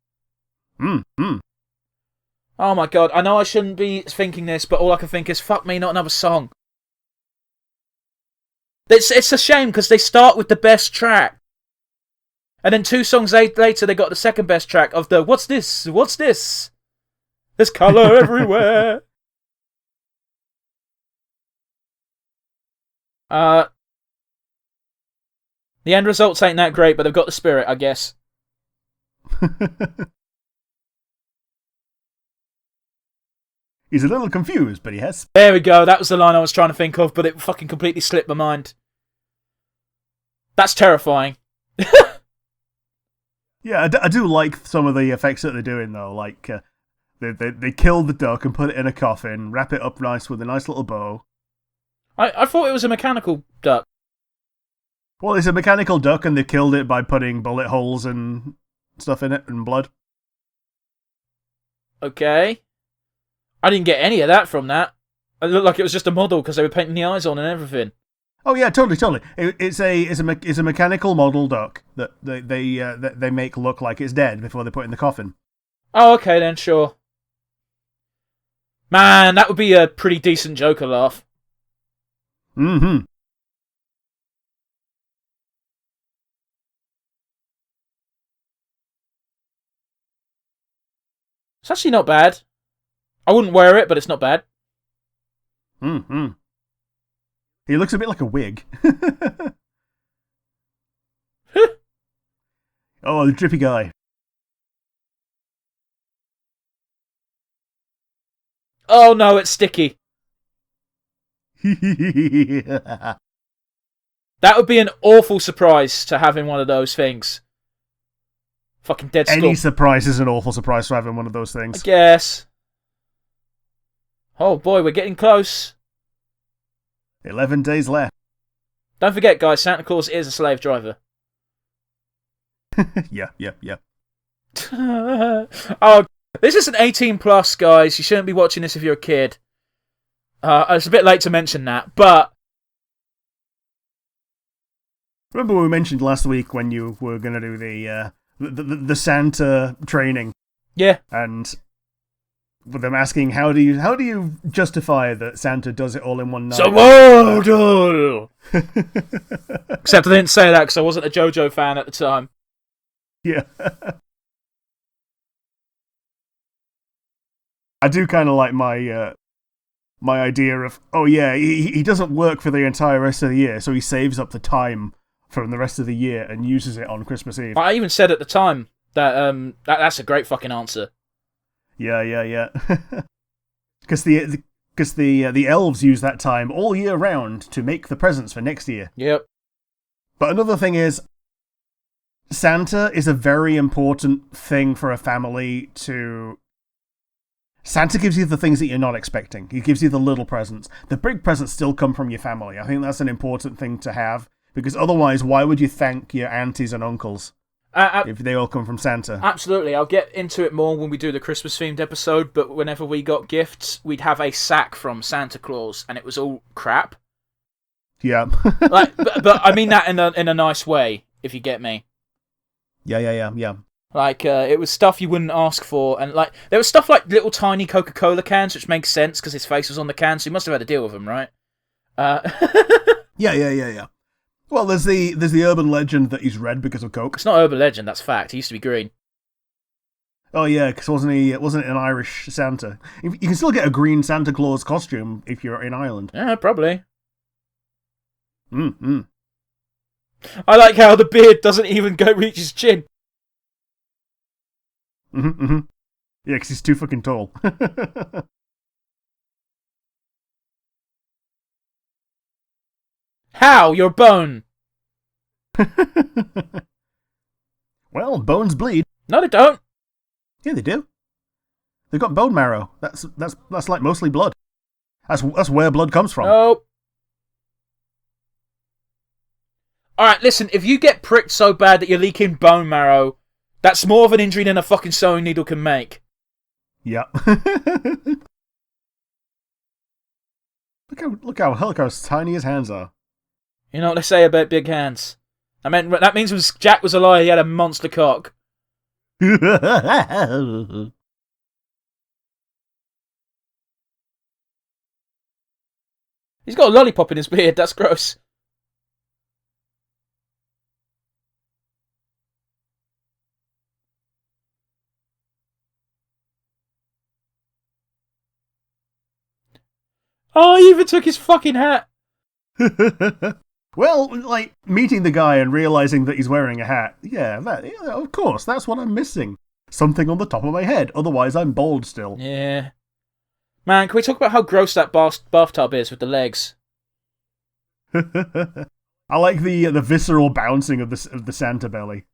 Oh my god, I know I shouldn't be thinking this, but all I can think is, fuck me, not another song. It's a shame, because they start with the best track. And then 2 songs later, they got the second best track of the, what's this? What's this? There's colour everywhere. The end results ain't that great, but they've got the spirit, I guess.
He's a little confused, but he has...
There we go, that was the line I was trying to think of, but it fucking completely slipped my mind. That's terrifying.
Yeah, I do like some of the effects that they're doing, though. Like, they kill the duck and put it in a coffin, wrap it up nice with a nice little bow.
I thought it was a mechanical duck.
Well, it's a mechanical duck, and they killed it by putting bullet holes and stuff in it, and blood.
Okay. I didn't get any of that from that. It looked like it was just a model because they were painting the eyes on and everything.
Oh yeah, totally. It's a mechanical model duck that they make look like it's dead before they put it in the coffin.
Oh, okay then, sure. Man, that would be a pretty decent Joker laugh. It's actually not bad. I wouldn't wear it, but it's not bad.
He looks a bit like a wig. Oh, the drippy guy.
Oh no, it's sticky.
That
That would be an awful surprise to have in one of those things. Fucking dead skull.
Any surprise is an awful surprise for having one of those
I
things.
guess. Oh boy, we're getting close.
11 days left.
Don't forget, guys, Santa Claus is a slave driver.
Yeah.
Oh, this is an 18 plus, guys. You shouldn't be watching this if you're a kid. It's a bit late to mention that, but...
Remember we mentioned last week when you were going to do the Santa training?
Yeah.
And with them asking, how do you justify that Santa does it all in one night?
Except I didn't say that because I wasn't a JoJo fan at the time.
Yeah. I do kind of like my idea of, oh yeah, he doesn't work for the entire rest of the year, so he saves up the time from the rest of the year and uses it on Christmas Eve.
I even said at the time that that's a great fucking answer.
Yeah. Because the elves use that time all year round to make the presents for next year.
Yep.
But another thing is, Santa is a very important thing for a family to... Santa gives you the things that you're not expecting. He gives you the little presents. The big presents still come from your family. I think that's an important thing to have, because otherwise, why would you thank your aunties and uncles if they all come from Santa?
Absolutely. I'll get into it more when we do the Christmas-themed episode, but whenever we got gifts, we'd have a sack from Santa Claus, and it was all crap.
Yeah.
but I mean that in a nice way, if you get me.
Yeah.
Like, it was stuff you wouldn't ask for, and like there was stuff like little tiny Coca-Cola cans, which makes sense because his face was on the can, so he must have had to deal with them, right? Uh,
Yeah. Well, there's the urban legend that he's red because of coke.
it's not urban legend, that's fact. He used to be green.
Oh yeah, because wasn't it an Irish Santa? You can still get a green Santa Claus costume if you're in Ireland.
Yeah, probably.
Mm.
I like how the beard doesn't even go reach his chin.
Mm-hmm. Yeah, because he's too fucking tall.
How? Your bone?
Well, bones bleed.
No, they don't.
Yeah, they do. They've got bone marrow. That's like mostly blood. That's where blood comes from.
Nope. Alright, listen, if you get pricked so bad that you're leaking bone marrow, that's more of an injury than a fucking sewing needle can make.
Yeah. Look how tiny his hands are.
You know what they say about big hands? That means when Jack was alive, he had a monster cock. He's got a lollipop in his beard, that's gross. Oh, he even took his fucking hat.
Well, like, meeting the guy and realising that he's wearing a hat. Yeah, of course, that's what I'm missing. Something on the top of my head, otherwise I'm bald still.
Yeah. Man, can we talk about how gross that bathtub is with the legs?
I like the visceral bouncing of the Santa belly.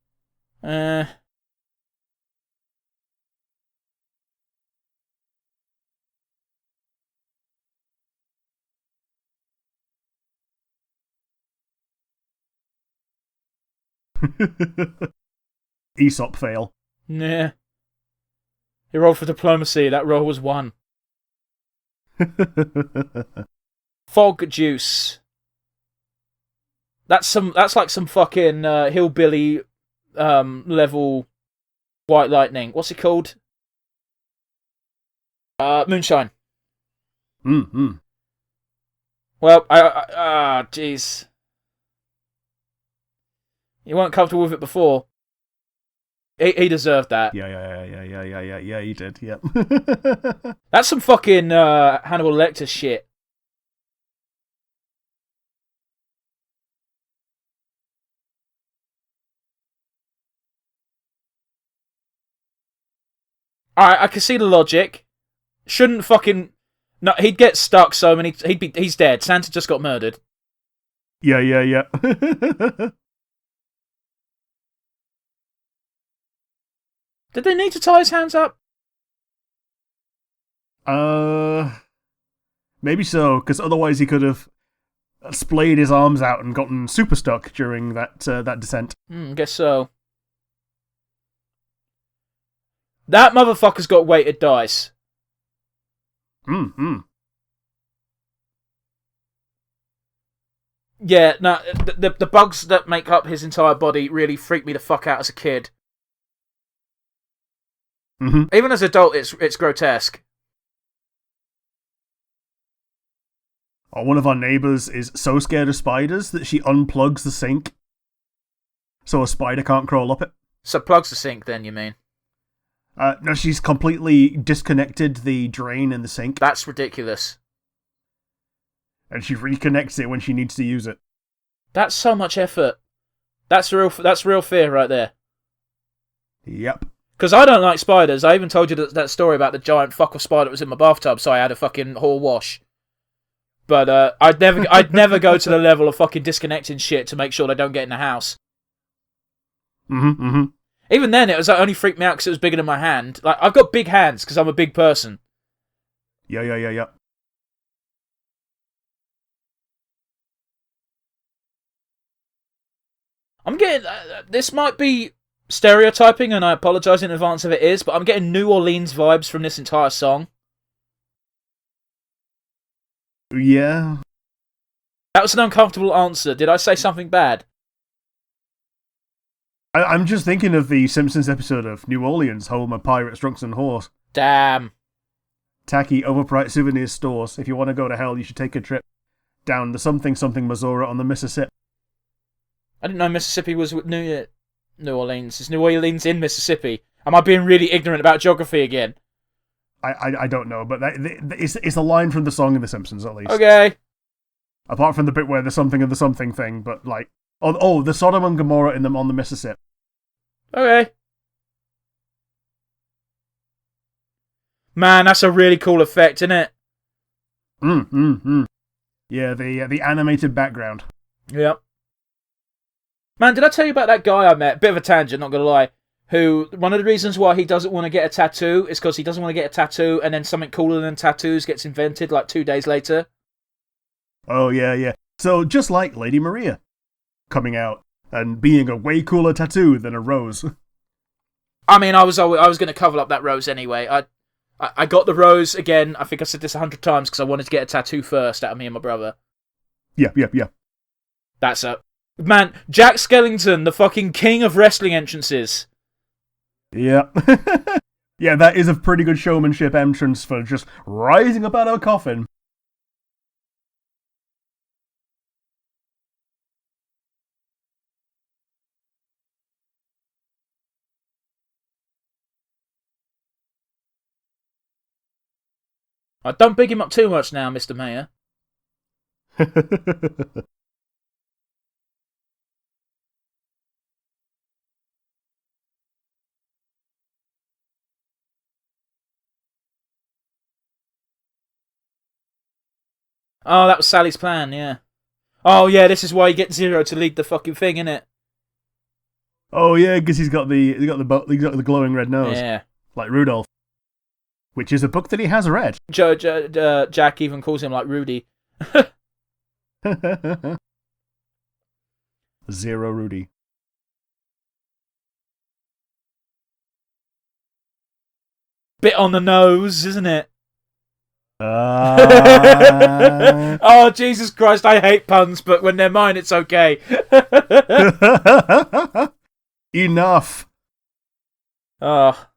Aesop fail.
Nah. He rolled for diplomacy, that roll was 1. Fog juice. That's like some fucking hillbilly level white lightning. What's it called? Moonshine.
Mm.
Well, jeez. You weren't comfortable with it before. He deserved that.
Yeah, he did, yep.
That's some fucking Hannibal Lecter shit. Alright, I can see the logic. Shouldn't fucking... No, he'd get stuck so many... He's dead. Santa just got murdered.
Yeah.
Did they need to tie his hands up?
Maybe so, because otherwise he could have splayed his arms out and gotten super stuck during that descent.
Guess so. That motherfucker's got weighted dice. Yeah, no, the bugs that make up his entire body really freaked me the fuck out as a kid.
Mm-hmm.
Even as an adult, it's grotesque.
One of our neighbours is so scared of spiders that she unplugs the sink so a spider can't crawl up it.
So plugs the sink then, you mean?
No, she's completely disconnected the drain in the sink.
That's ridiculous.
And she reconnects it when she needs to use it.
That's so much effort. That's real fear right there.
Yep.
Because I don't like spiders. I even told you that story about the giant fuck of spider that was in my bathtub, so I had a fucking hall wash. But I'd never go to the level of fucking disconnecting shit to make sure they don't get in the house.
Mm-hmm.
Even then, it was only freaked me out because it was bigger than my hand. Like, I've got big hands because I'm a big person.
Yeah.
I'm getting... this might be stereotyping, and I apologise in advance if it is, but I'm getting New Orleans vibes from this entire song.
Yeah.
That was an uncomfortable answer. Did I say something bad?
I'm just thinking of the Simpsons episode of New Orleans, home of pirates, drunks, and whores.
Damn.
Tacky, overpriced souvenir stores. If you want to go to hell, you should take a trip down the something Missouri on the Mississippi.
I didn't know Mississippi was New Orleans. Is New Orleans in Mississippi? Am I being really ignorant about geography again?
I don't know, but it's a line from the song in The Simpsons, at least.
Okay.
Apart from the bit where there's something of the something thing, but like... Oh, the Sodom and Gomorrah on the Mississippi.
Okay. Man, that's a really cool effect, isn't it?
Yeah, the animated background.
Yep. Man, did I tell you about that guy I met? Bit of a tangent, not gonna lie. Who, one of the reasons why he doesn't want to get a tattoo is because he doesn't want to get a tattoo and then something cooler than tattoos gets invented like 2 days later.
Oh, yeah. So, just like Lady Maria coming out and being a way cooler tattoo than a rose.
I mean, I was going to cover up that rose anyway. I got the rose, again, I think I said this 100 times because I wanted to get a tattoo first out of me and my brother.
Yeah.
That's a... Man, Jack Skellington, the fucking king of wrestling entrances.
Yeah. Yeah, that is a pretty good showmanship entrance for just rising up out of a coffin.
Don't big him up too much now, Mr. Mayor. Oh, that was Sally's plan, yeah. Oh, yeah, this is why you get Zero to lead the fucking thing, innit?
Oh, yeah, because he's got the glowing red nose.
Yeah.
Like Rudolph. Which is a book that he has read.
Jack even calls him like Rudy.
Zero Rudy.
Bit on the nose, isn't it? Oh, Jesus Christ, I hate puns, but when they're mine, it's okay.
Enough.
Oh.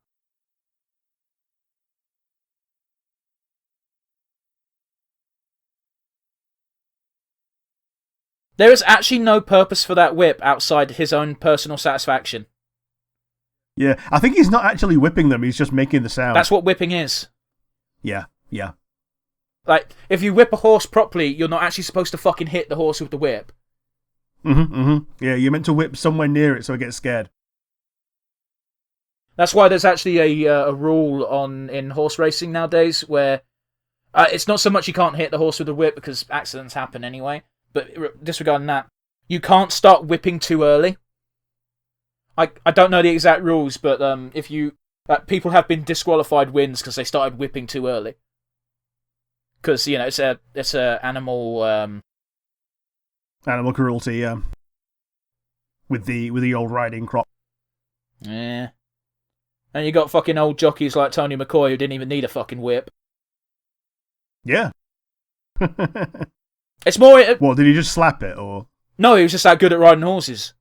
There is actually no purpose for that whip outside his own personal satisfaction.
Yeah, I think he's not actually whipping them, he's just making the sound.
That's what whipping is.
Yeah.
Like, if you whip a horse properly, you're not actually supposed to fucking hit the horse with the whip.
Yeah, you're meant to whip somewhere near it so it gets scared.
That's why there's actually a rule in horse racing nowadays where it's not so much you can't hit the horse with the whip because accidents happen anyway, but disregarding that, you can't start whipping too early. I don't know the exact rules, but if you people have been disqualified wins because they started whipping too early. Because it's a animal
animal cruelty, yeah. With the old riding crop.
Yeah. And you got fucking old jockeys like Tony McCoy who didn't even need a fucking whip.
Yeah.
It's more...
What, did he just slap it, or...?
No, he was just that good at riding horses.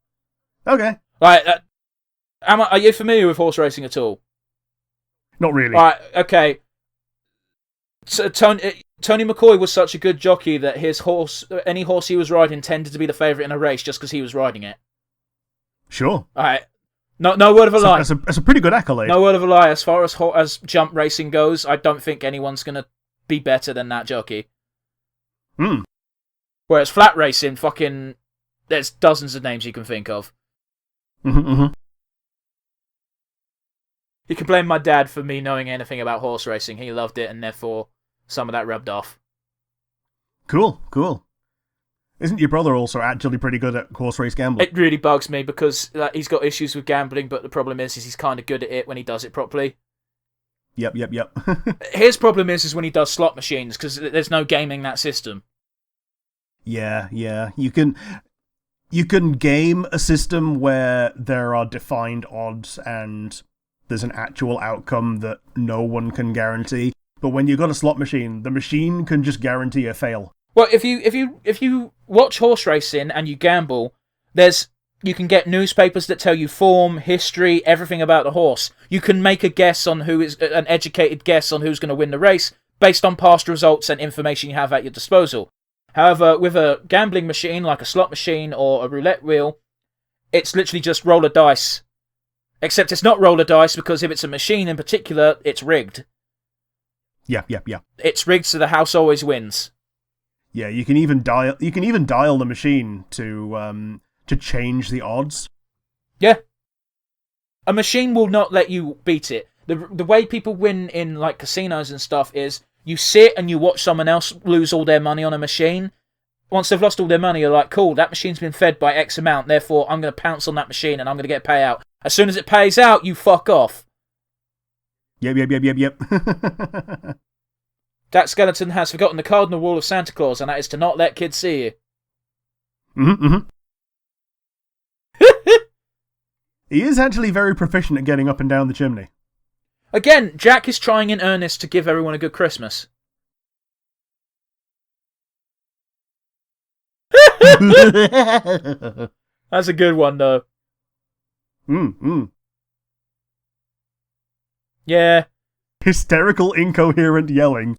Okay.
Like, are you familiar with horse racing at all?
Not really.
Right, okay. So, Tony McCoy was such a good jockey that his horse, any horse he was riding, tended to be the favourite in a race just because he was riding it.
Sure.
Alright. No word of a lie.
That's a pretty good accolade.
No word of a lie. As far as jump racing goes, I don't think anyone's going to be better than that jockey. Whereas flat racing, fucking... There's dozens of names you can think of. You can blame my dad for me knowing anything about horse racing. He loved it, and therefore some of that rubbed off.
Cool. Isn't your brother also actually pretty good at horse race gambling?
It really bugs me because he's got issues with gambling, but the problem is he's kind of good at it when he does it properly.
Yep.
His problem is when he does slot machines, because there's no gaming that system.
Yeah. You can game a system where there are defined odds and there's an actual outcome that no one can guarantee. But when you've got a slot machine, the machine can just guarantee a fail.
Well, if you watch horse racing and you gamble, you can get newspapers that tell you form, history, everything about the horse. You can make an educated guess on who's going to win the race based on past results and information you have at your disposal. However, with a gambling machine like a slot machine or a roulette wheel, it's literally just roll a dice. Except it's not roll a dice because if it's a machine in particular, it's rigged.
Yeah.
It's rigged so the house always wins.
Yeah, you can even dial the machine to change the odds.
Yeah. A machine will not let you beat it. The way people win in like casinos and stuff is you sit and you watch someone else lose all their money on a machine. Once they've lost all their money, you're like, cool, that machine's been fed by X amount, therefore I'm going to pounce on that machine and I'm going to get a payout. As soon as it pays out, you fuck off.
Yep.
That skeleton has forgotten the cardinal rule of Santa Claus, and that is to not let kids see you.
Mm-hmm. He is actually very proficient at getting up and down the chimney.
Again, Jack is trying in earnest to give everyone a good Christmas. That's a good one, though. Yeah.
Hysterical, incoherent yelling.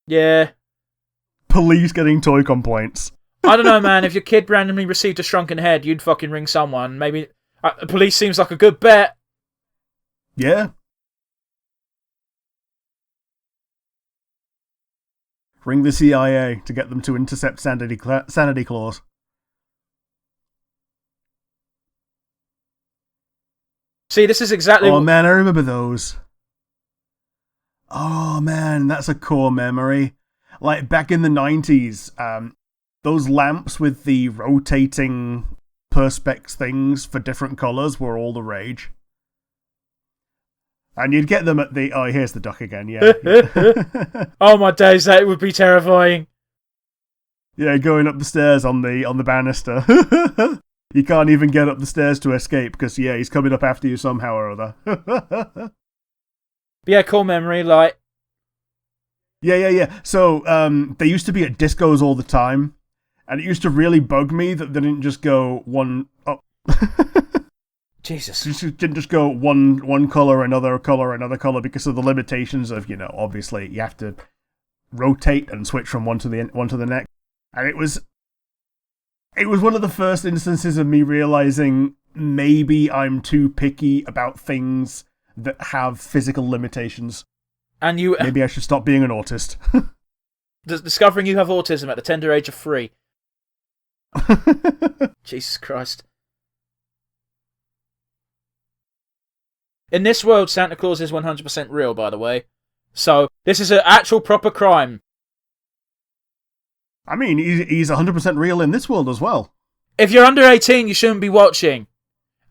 Yeah.
Police getting toy complaints.
I don't know, man. If your kid randomly received a shrunken head, you'd fucking ring someone. Maybe... police seems like a good bet.
Yeah. Ring the CIA to get them to intercept Sanity Claus.
See, this is exactly...
Oh, man, I remember those. Oh, man, that's a core memory. Like, back in the 90s, those lamps with the rotating perspex things for different colours were all the rage. And you'd get them at the... Oh, here's the duck again, yeah.
Oh, my days, that would be terrifying.
Yeah, going up the stairs on the banister. You can't even get up the stairs to escape, because, yeah, he's coming up after you somehow or other.
Yeah, cool memory, like...
Yeah. So, they used to be at discos all the time, and it used to really bug me that they didn't just go one... Oh.
Jesus.
It didn't just go one colour, another colour, because of the limitations of, obviously you have to rotate and switch from one to the next. And it was one of the first instances of me realising maybe I'm too picky about things that have physical limitations.
And you...
Maybe I should stop being an autist.
Discovering you have autism at the tender age of 3. Jesus Christ. In this world, Santa Claus is 100% real, by the way. So, this is an actual proper crime.
I mean, he's 100% real in this world as well.
If you're under 18, you shouldn't be watching.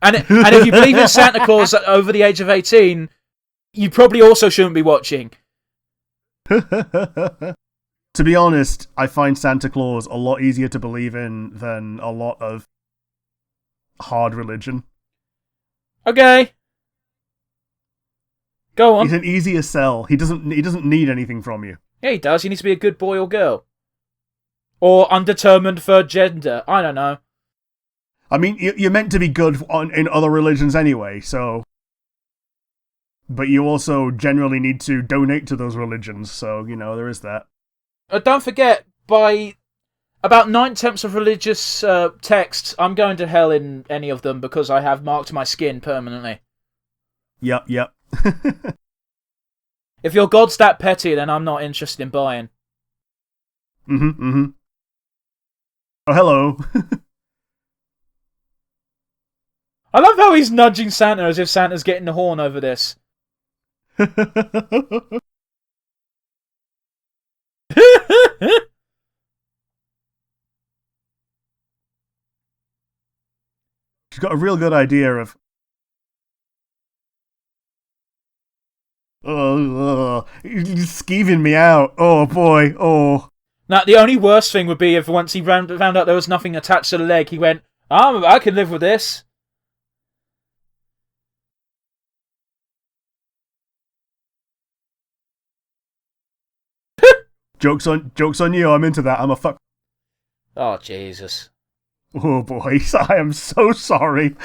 And if you believe in Santa Claus over the age of 18, you probably also shouldn't be watching.
To be honest, I find Santa Claus a lot easier to believe in than a lot of hard religion.
Okay. Go on.
He's an easier sell. He doesn't need anything from you.
Yeah, he does. He needs to be a good boy or girl. Or undetermined third gender. I don't know.
I mean, you're meant to be good in other religions anyway, so... But you also generally need to donate to those religions, so, there is that.
Don't forget, by about 9/10 of religious texts, I'm going to hell in any of them because I have marked my skin permanently.
Yep.
If your God's that petty, then I'm not interested in buying.
Mm-hmm. Oh, hello.
I love how he's nudging Santa as if Santa's getting the horn over this.
She's got a real good idea of... he's skeeving me out. Oh, boy. Oh.
Now, the only worst thing would be if once he found out there was nothing attached to the leg, he went, I can live with this.
Joke's on you, I'm into that. I'm a fuck...
Oh, Jesus.
Oh, boys, I am so sorry.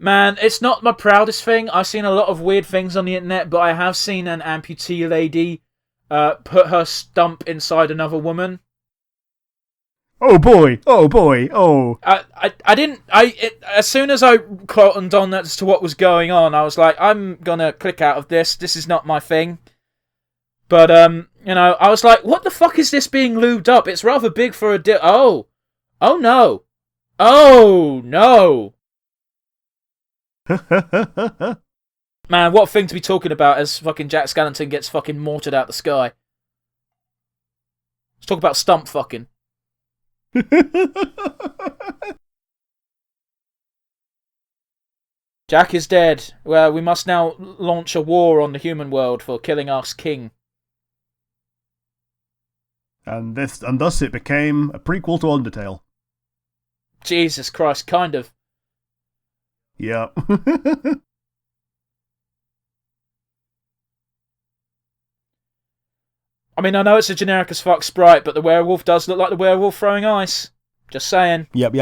Man, it's not my proudest thing. I've seen a lot of weird things on the internet, but I have seen an amputee lady put her stump inside another woman.
Oh boy! Oh boy! Oh!
As soon as I cottoned on as to what was going on, I was like, I'm gonna click out of this. This is not my thing. But, I was like, what the fuck is this being lubed up? It's rather big for a Oh! Oh no! Oh no! Man, what a thing to be talking about as fucking Jack Skellington gets fucking mortared out the sky. Let's talk about stump fucking. Jack is dead. Well, we must now launch a war on the human world for killing our king.
And thus it became a prequel to Undertale.
Jesus Christ, kind of.
Yeah.
I mean, I know it's a generic as fuck sprite, but the werewolf does look like the werewolf throwing ice. Just saying.
Yep.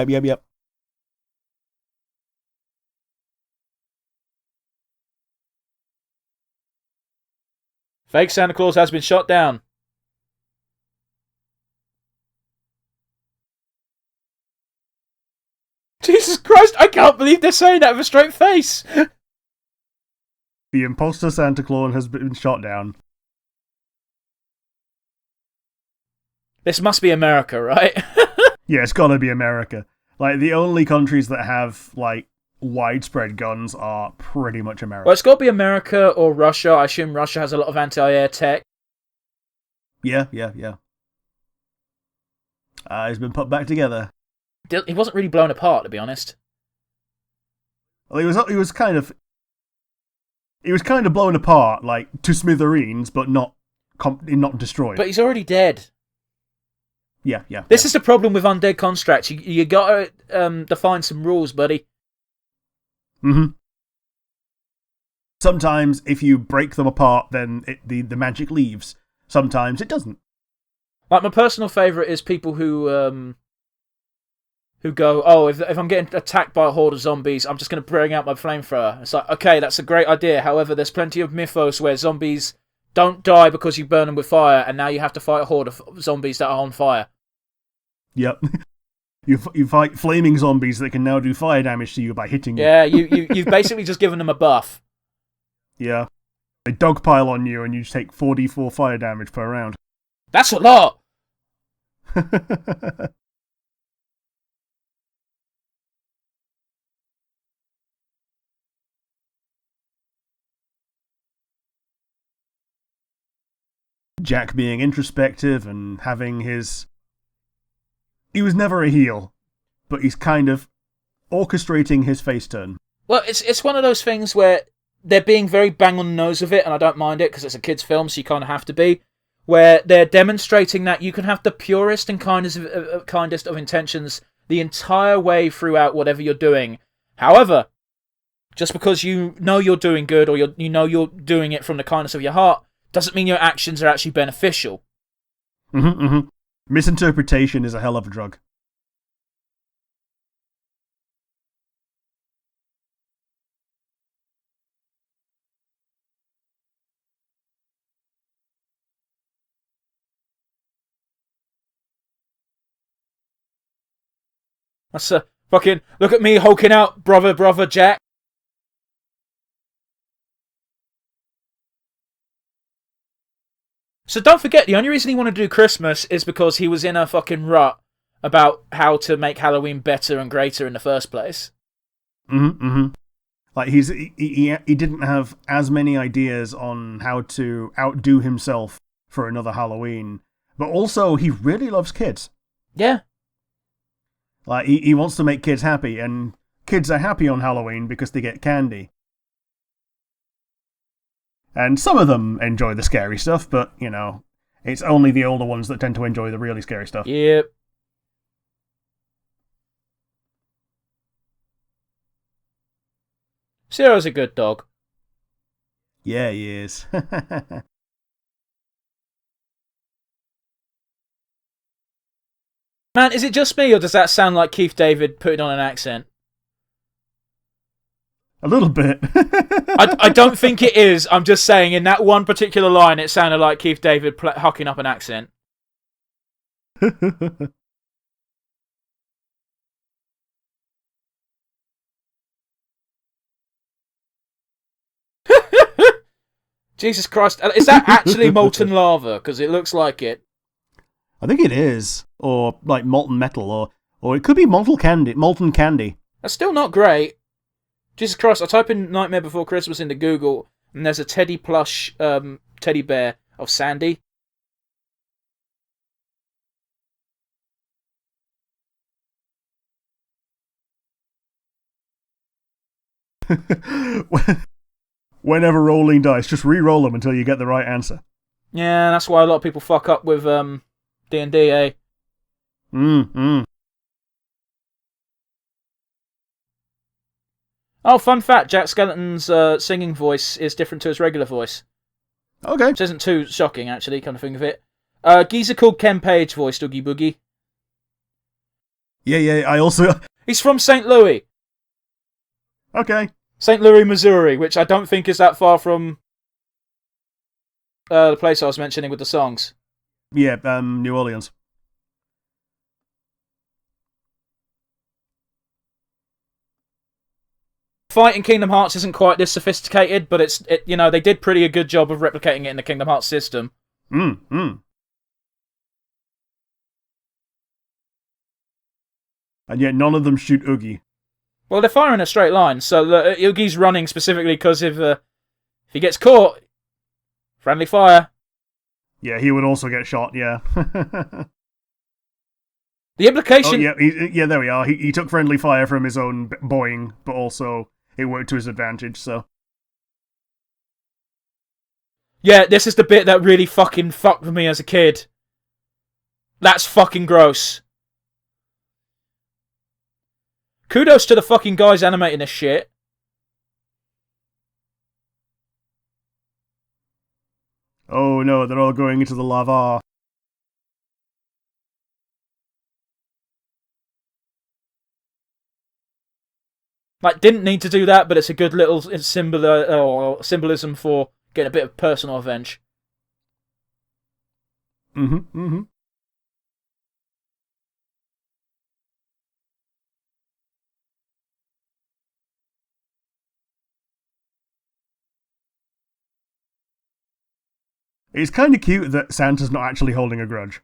Fake Santa Claus has been shot down. Jesus Christ, I can't believe they're saying that with a straight face.
The imposter Santa Claus has been shot down.
This must be America, right?
Yeah, it's gotta be America. Like, the only countries that have, like, widespread guns are pretty much America.
Well, it's gotta be America or Russia. I assume Russia has a lot of anti-air tech.
Yeah. He's been put back together.
He wasn't really blown apart, to be honest.
Well, he was kind of blown apart, like, to smithereens, but not destroyed.
But he's already dead.
Yeah.
This is the problem with undead constructs. You gotta define some rules, buddy.
Mm-hmm. Sometimes, if you break them apart, then the magic leaves. Sometimes it doesn't.
Like, my personal favourite is people who go, oh, if I'm getting attacked by a horde of zombies, I'm just going to bring out my flamethrower. It's like, okay, that's a great idea. However, there's plenty of mythos where zombies don't die because you burn them with fire, and now you have to fight a horde of zombies that are on fire.
Yep. You fight flaming zombies that can now do fire damage to you by hitting you.
Yeah, you've basically just given them a buff.
Yeah. They dogpile on you and you take 4d4 fire damage per round.
That's a lot!
Jack being introspective and having his... He was never a heel, but he's kind of orchestrating his face turn.
Well, it's one of those things where they're being very bang on the nose of it, and I don't mind it because it's a kid's film, so you kind of have to be. Where they're demonstrating that you can have the purest and kindest of intentions the entire way throughout whatever you're doing. However, just because you know you're doing good or you know you're doing it from the kindness of your heart doesn't mean your actions are actually beneficial.
Misinterpretation is a hell of a drug.
That's a fucking look at me hulking out, brother Jack. So don't forget, the only reason he wanted to do Christmas is because he was in a fucking rut about how to make Halloween better and greater in the first place.
Like, he didn't have as many ideas on how to outdo himself for another Halloween, but also he really loves kids.
Yeah.
Like, he wants to make kids happy, and kids are happy on Halloween because they get candy. And some of them enjoy the scary stuff, but, you know, it's only the older ones that tend to enjoy the really scary stuff.
Yep. Zero's a good dog.
Yeah, he is.
Man, is it just me, or does that sound like Keith David putting on an accent?
A little bit.
I don't think it is. I'm just saying, in that one particular line, it sounded like Keith David hucking up an accent. Jesus Christ. Is that actually molten lava? Because it looks like it.
I think it is. Or, like, molten metal. Or it could be molten candy.
That's still not great. Jesus Christ, I type in Nightmare Before Christmas into Google, and there's a teddy plush teddy bear of Sandy.
Whenever rolling dice, just re-roll them until you get the right answer.
Yeah, that's why a lot of people fuck up with D&D, eh? Oh, fun fact, Jack Skellington's singing voice is different to his regular voice.
Okay.
Which isn't too shocking, actually, kind of think of it. Geezer called Ken Page voiced Oogie Boogie.
Yeah, I also...
He's from St. Louis.
Okay.
St. Louis, Missouri, which I don't think is that far from the place I was mentioning with the songs.
Yeah, New Orleans.
Fight in Kingdom Hearts isn't quite this sophisticated, but they did pretty a good job of replicating it in the Kingdom Hearts system.
And yet none of them shoot Oogie.
Well, they're firing a straight line, so Oogie's running specifically because if he gets caught, friendly fire.
Yeah, he would also get shot, yeah.
The implication...
Oh, yeah, there we are. He took friendly fire from his own Boeing, but also it worked to his advantage, so...
Yeah, this is the bit that really fucking fucked with me as a kid. That's fucking gross. Kudos to the fucking guys animating this shit.
Oh no, they're all going into the lava.
Like, didn't need to do that, but it's a good little symbolism for getting a bit of personal revenge.
It's kind of cute that Santa's not actually holding a grudge.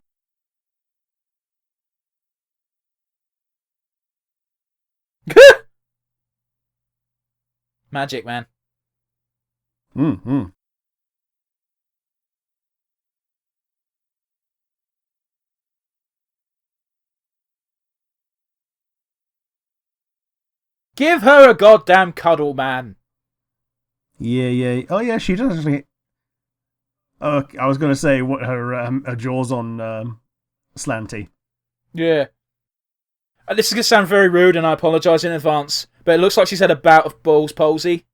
Magic, man. Give her a goddamn cuddle, man.
Yeah. Oh yeah, she does actually... I was going to say what her jaw's on slanty.
Yeah. This is going to sound very rude, and I apologise in advance, but it looks like she's had a bout of balls palsy.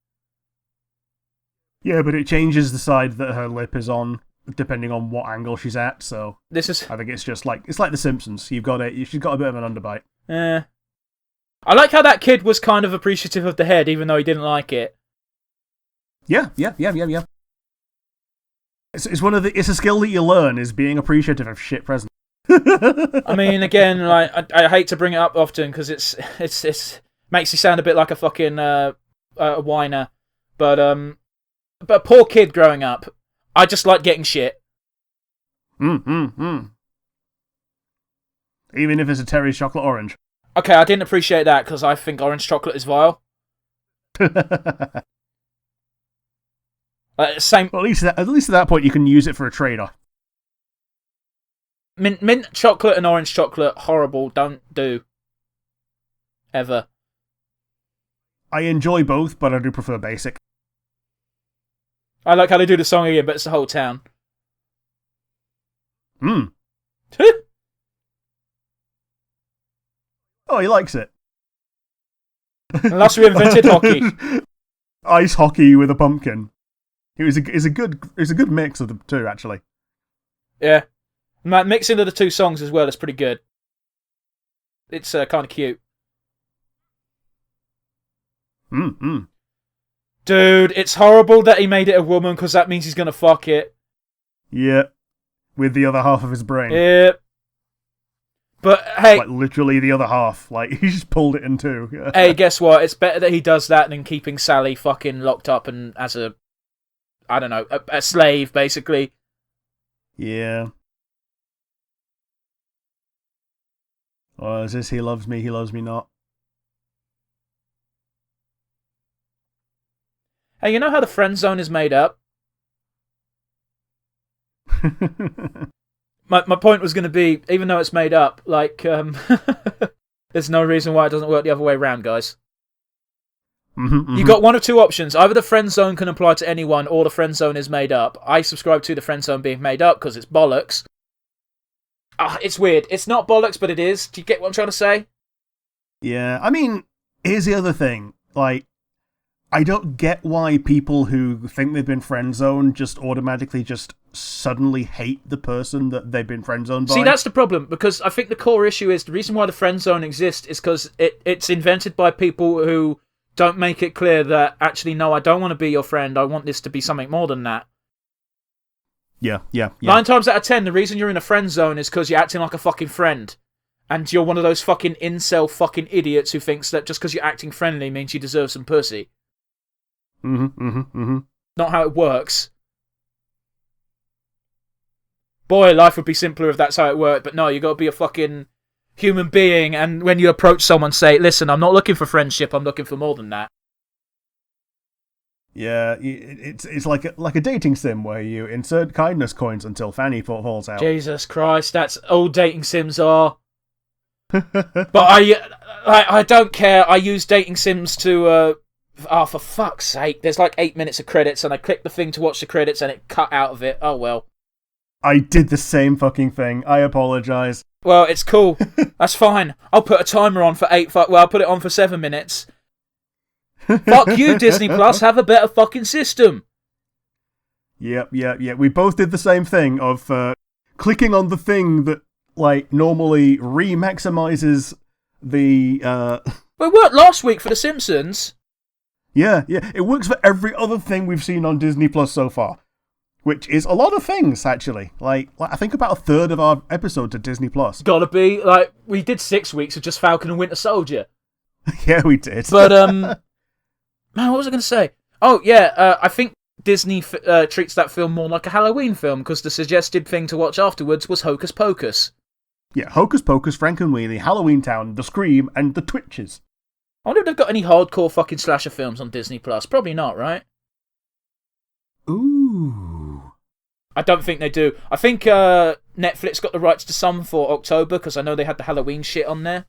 Yeah, but it changes the side that her lip is on, depending on what angle she's at, so... I think it's just like... It's like The Simpsons. She's got a bit of an underbite.
Yeah. I like how that kid was kind of appreciative of the head, even though he didn't like it.
Yeah. It's a skill that you learn, is being appreciative of shit presents.
I mean, again, like I hate to bring it up often because it's makes you sound a bit like a fucking whiner, but poor kid growing up. I just like getting shit.
Even if it's a Terry's chocolate orange.
Okay, I didn't appreciate that because I think orange chocolate is vile. Same.
Well, at least at that point you can use it for a trade-off.
Mint chocolate and orange chocolate, horrible. Don't do. Ever.
I enjoy both, but I do prefer basic.
I like how they do the song again, but it's the whole town.
Oh, he likes it.
Unless we invented hockey.
Ice hockey with a pumpkin. It's a good mix of the two, actually.
Yeah. Mixing of the two songs as well is pretty good. It's kind of cute. Dude, it's horrible that he made it a woman because that means he's gonna fuck it.
Yeah. With the other half of his brain.
Yeah. But hey,
like literally the other half. Like he just pulled it in two.
Hey, guess what? It's better that he does that than keeping Sally fucking locked up and as a, I don't know, a slave basically.
Yeah. Or is this he loves me not?
Hey, you know how the friend zone is made up? My point was going to be, even though it's made up, like, there's no reason why it doesn't work the other way around, guys. You got one of two options. Either the friend zone can apply to anyone, or the friend zone is made up. I subscribe to the friend zone being made up because it's bollocks. It's weird. It's not bollocks, but it is. Do you get what I'm trying to say?
Yeah, I mean, here's the other thing. Like, I don't get why people who think they've been friend zoned just automatically just suddenly hate the person that they've been friend zoned by.
See, that's the problem, because I think the core issue is the reason why the friend zone exists is because it's invented by people who don't make it clear that, actually, no, I don't want to be your friend, I want this to be something more than that.
Yeah.
9 times out of 10, the reason you're in a friend zone is because you're acting like a fucking friend. And you're one of those fucking incel fucking idiots who thinks that just because you're acting friendly means you deserve some pussy. Not how it works. Boy, life would be simpler if that's how it worked, but no, you gotta be a fucking human being, and when you approach someone, say, listen, I'm not looking for friendship, I'm looking for more than that.
Yeah, it's like a dating sim where you insert kindness coins until fanny falls out.
Jesus Christ, that's all dating sims are. But I don't care, I use dating sims to, for fuck's sake, there's like 8 minutes of credits, and I clicked the thing to watch the credits, and it cut out of it. Oh well.
I did the same fucking thing. I apologise.
Well, it's cool. That's fine. I'll put a timer on for I'll put it on for 7 minutes. Fuck you, Disney Plus. Have a better fucking system.
Yep. We both did the same thing of clicking on the thing that, like, normally re-maximizes the...
Well, it worked last week for The Simpsons.
Yeah. It works for every other thing we've seen on Disney Plus so far. Which is a lot of things, actually. Like I think about a third of our episodes are Disney Plus.
Gotta be. Like, we did 6 weeks of just Falcon and Winter Soldier.
Yeah, we did.
But, man, what was I going to say? Oh, yeah, I think Disney treats that film more like a Halloween film, because the suggested thing to watch afterwards was Hocus Pocus.
Yeah, Hocus Pocus, Frankenweenie, Halloween Town, The Scream, and The Twitches.
I wonder if they've got any hardcore fucking slasher films on Disney Plus. Probably not, right?
Ooh.
I don't think they do. I think Netflix got the rights to some for October, because I know they had the Halloween shit on there.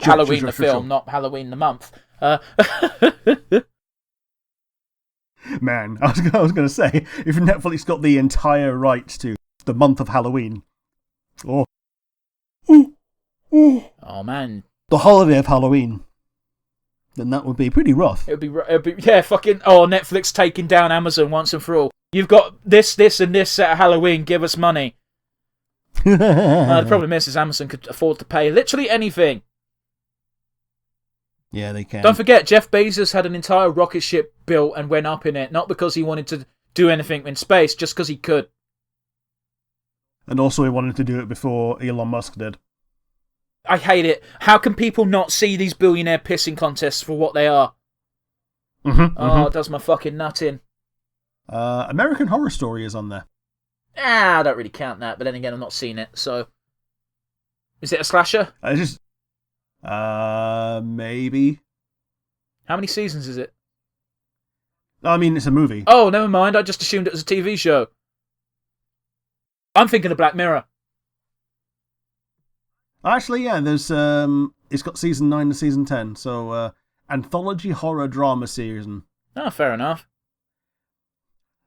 Halloween the film, not Halloween the month.
Man, I was going to say, if Netflix got the entire rights to the month of Halloween, oh
man,
the holiday of Halloween, then that would be pretty rough.
It'd be yeah, fucking, Netflix taking down Amazon once and for all. You've got this, and this at Halloween, give us money. The problem is Amazon could afford to pay literally anything.
Yeah, they can.
Don't forget, Jeff Bezos had an entire rocket ship built and went up in it, not because he wanted to do anything in space, just because he could.
And also he wanted to do it before Elon Musk did.
I hate it. How can people not see these billionaire pissing contests for what they are? It does my fucking nut in.
American Horror Story is on there.
I don't really count that, but then again, I've not seen it, so... Is it a slasher?
Maybe.
How many seasons is it?
I mean, it's a movie.
Oh, never mind, I just assumed it was a TV show. I'm thinking of Black Mirror.
Actually, yeah, there's, it's got season 9 to season 10, so, anthology horror drama season.
Oh, fair enough.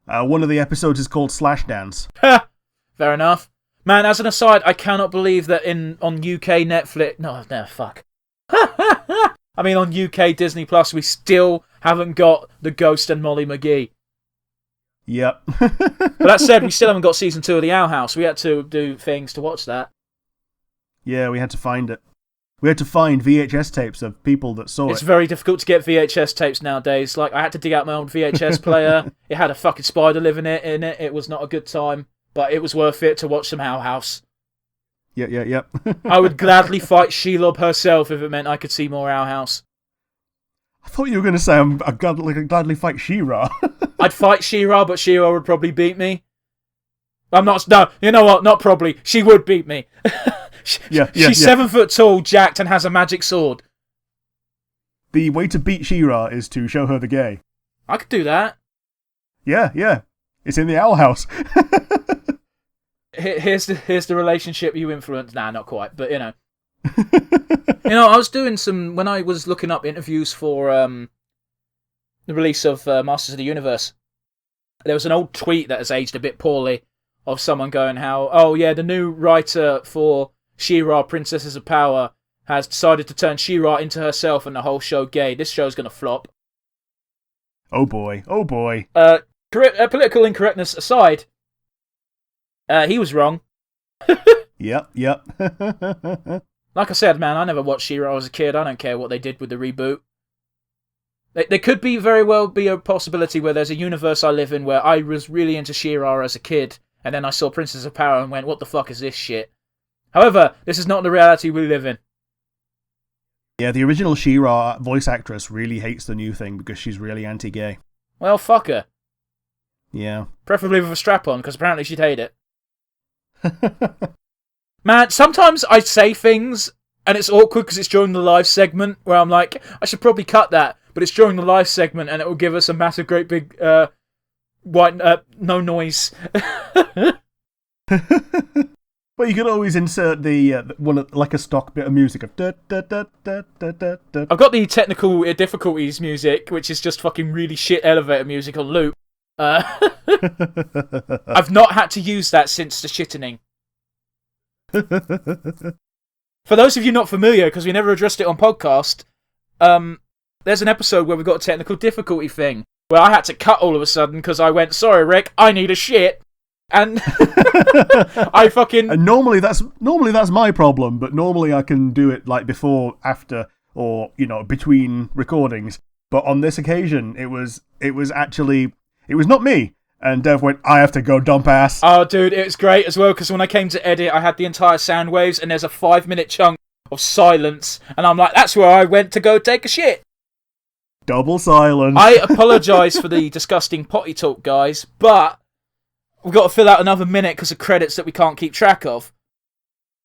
One of the episodes is called Slash Dance.
Fair enough. Man, as an aside, I cannot believe that on UK Netflix... No, fuck. I mean, on UK Disney Plus, we still haven't got The Ghost and Molly McGee.
Yep.
But that said, we still haven't got season 2 of The Owl House. We had to do things to watch that.
Yeah, we had to find it. We had to find VHS tapes of people that saw
It's very difficult to get VHS tapes nowadays. Like, I had to dig out my old VHS player. It had a fucking spider living in it. It was not a good time, but it was worth it to watch some Owl House.
Yeah.
I would gladly fight Shelob herself if it meant I could see more Owl House.
I thought you were going to say I'd gladly fight She-Ra.
I'd fight She-Ra, but She-Ra would probably beat me. I'm not... No, you know what? Not probably. She would beat me. She's 7 foot tall, jacked, and has a magic sword.
The way to beat She-Ra is to show her the gay.
I could do that.
Yeah. It's in the Owl House.
Here's the relationship you influence. Nah, not quite, but you know. I was doing when I was looking up interviews for the release of Masters of the Universe. There was an old tweet that has aged a bit poorly of someone going how, oh yeah, the new writer for She-Ra, Princesses of Power, has decided to turn She-Ra into herself and the whole show gay. This show's gonna flop.
Oh boy.
Political incorrectness aside, he was wrong.
Yep.
Like I said, man, I never watched She-Ra as a kid. I don't care what they did with the reboot. There could very well be a possibility where there's a universe I live in where I was really into She-Ra as a kid, and then I saw Princess of Power and went, what the fuck is this shit? However, this is not the reality we live in.
Yeah, the original She-Ra voice actress really hates the new thing because she's really anti-gay.
Well, fuck her.
Yeah.
Preferably with a strap on, because apparently she'd hate it. Man, sometimes I say things, and it's awkward because it's during the live segment, where I'm like, I should probably cut that, but it's during the live segment, and it will give us a massive, great big, no noise.
Well, you can always insert the one like a stock bit of music of da da da da da da da.
I've got the technical difficulties music, which is just fucking really shit elevator music on loop. I've not had to use that since the shittening. For those of you not familiar, because we never addressed it on podcast, there's an episode where we've got a technical difficulty thing, where I had to cut all of a sudden because I went, sorry Rick, I need a shit. And I fucking...
And normally that's my problem, but normally I can do it like before, after, or, between recordings. But on this occasion, it was not me. And Dev went, I have to go dump ass.
Oh, dude, it was great as well, because when I came to edit, I had the entire sound waves, and there's a 5-minute chunk of silence, and I'm like, that's where I went to go take a shit.
Double silence.
I apologise for the disgusting potty talk, guys, but we've got to fill out another minute because of credits that we can't keep track of.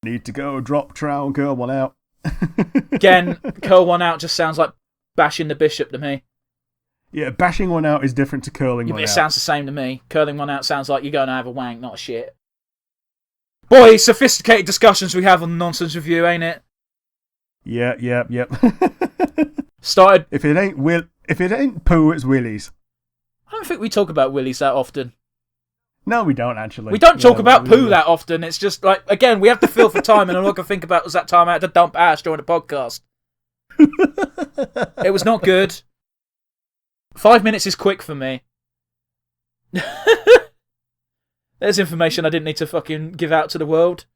Need to go drop trowel, curl one out.
Again, curl one out just sounds like bashing the bishop to me.
Yeah, bashing one out is different to curling one out.
It sounds the same to me. Curling one out sounds like you're going to have a wank, not a shit. Boy, sophisticated discussions we have on the Nonsense Review, ain't it?
Yep.
Started...
If it ain't poo, it's willies.
I don't think we talk about willies that often.
No, we don't, actually.
We don't talk about poo that often. It's just like, again, we have to fill for time, and all I can think about was that time I had to dump ass during the podcast. It was not good. 5 minutes is quick for me. There's information I didn't need to fucking give out to the world.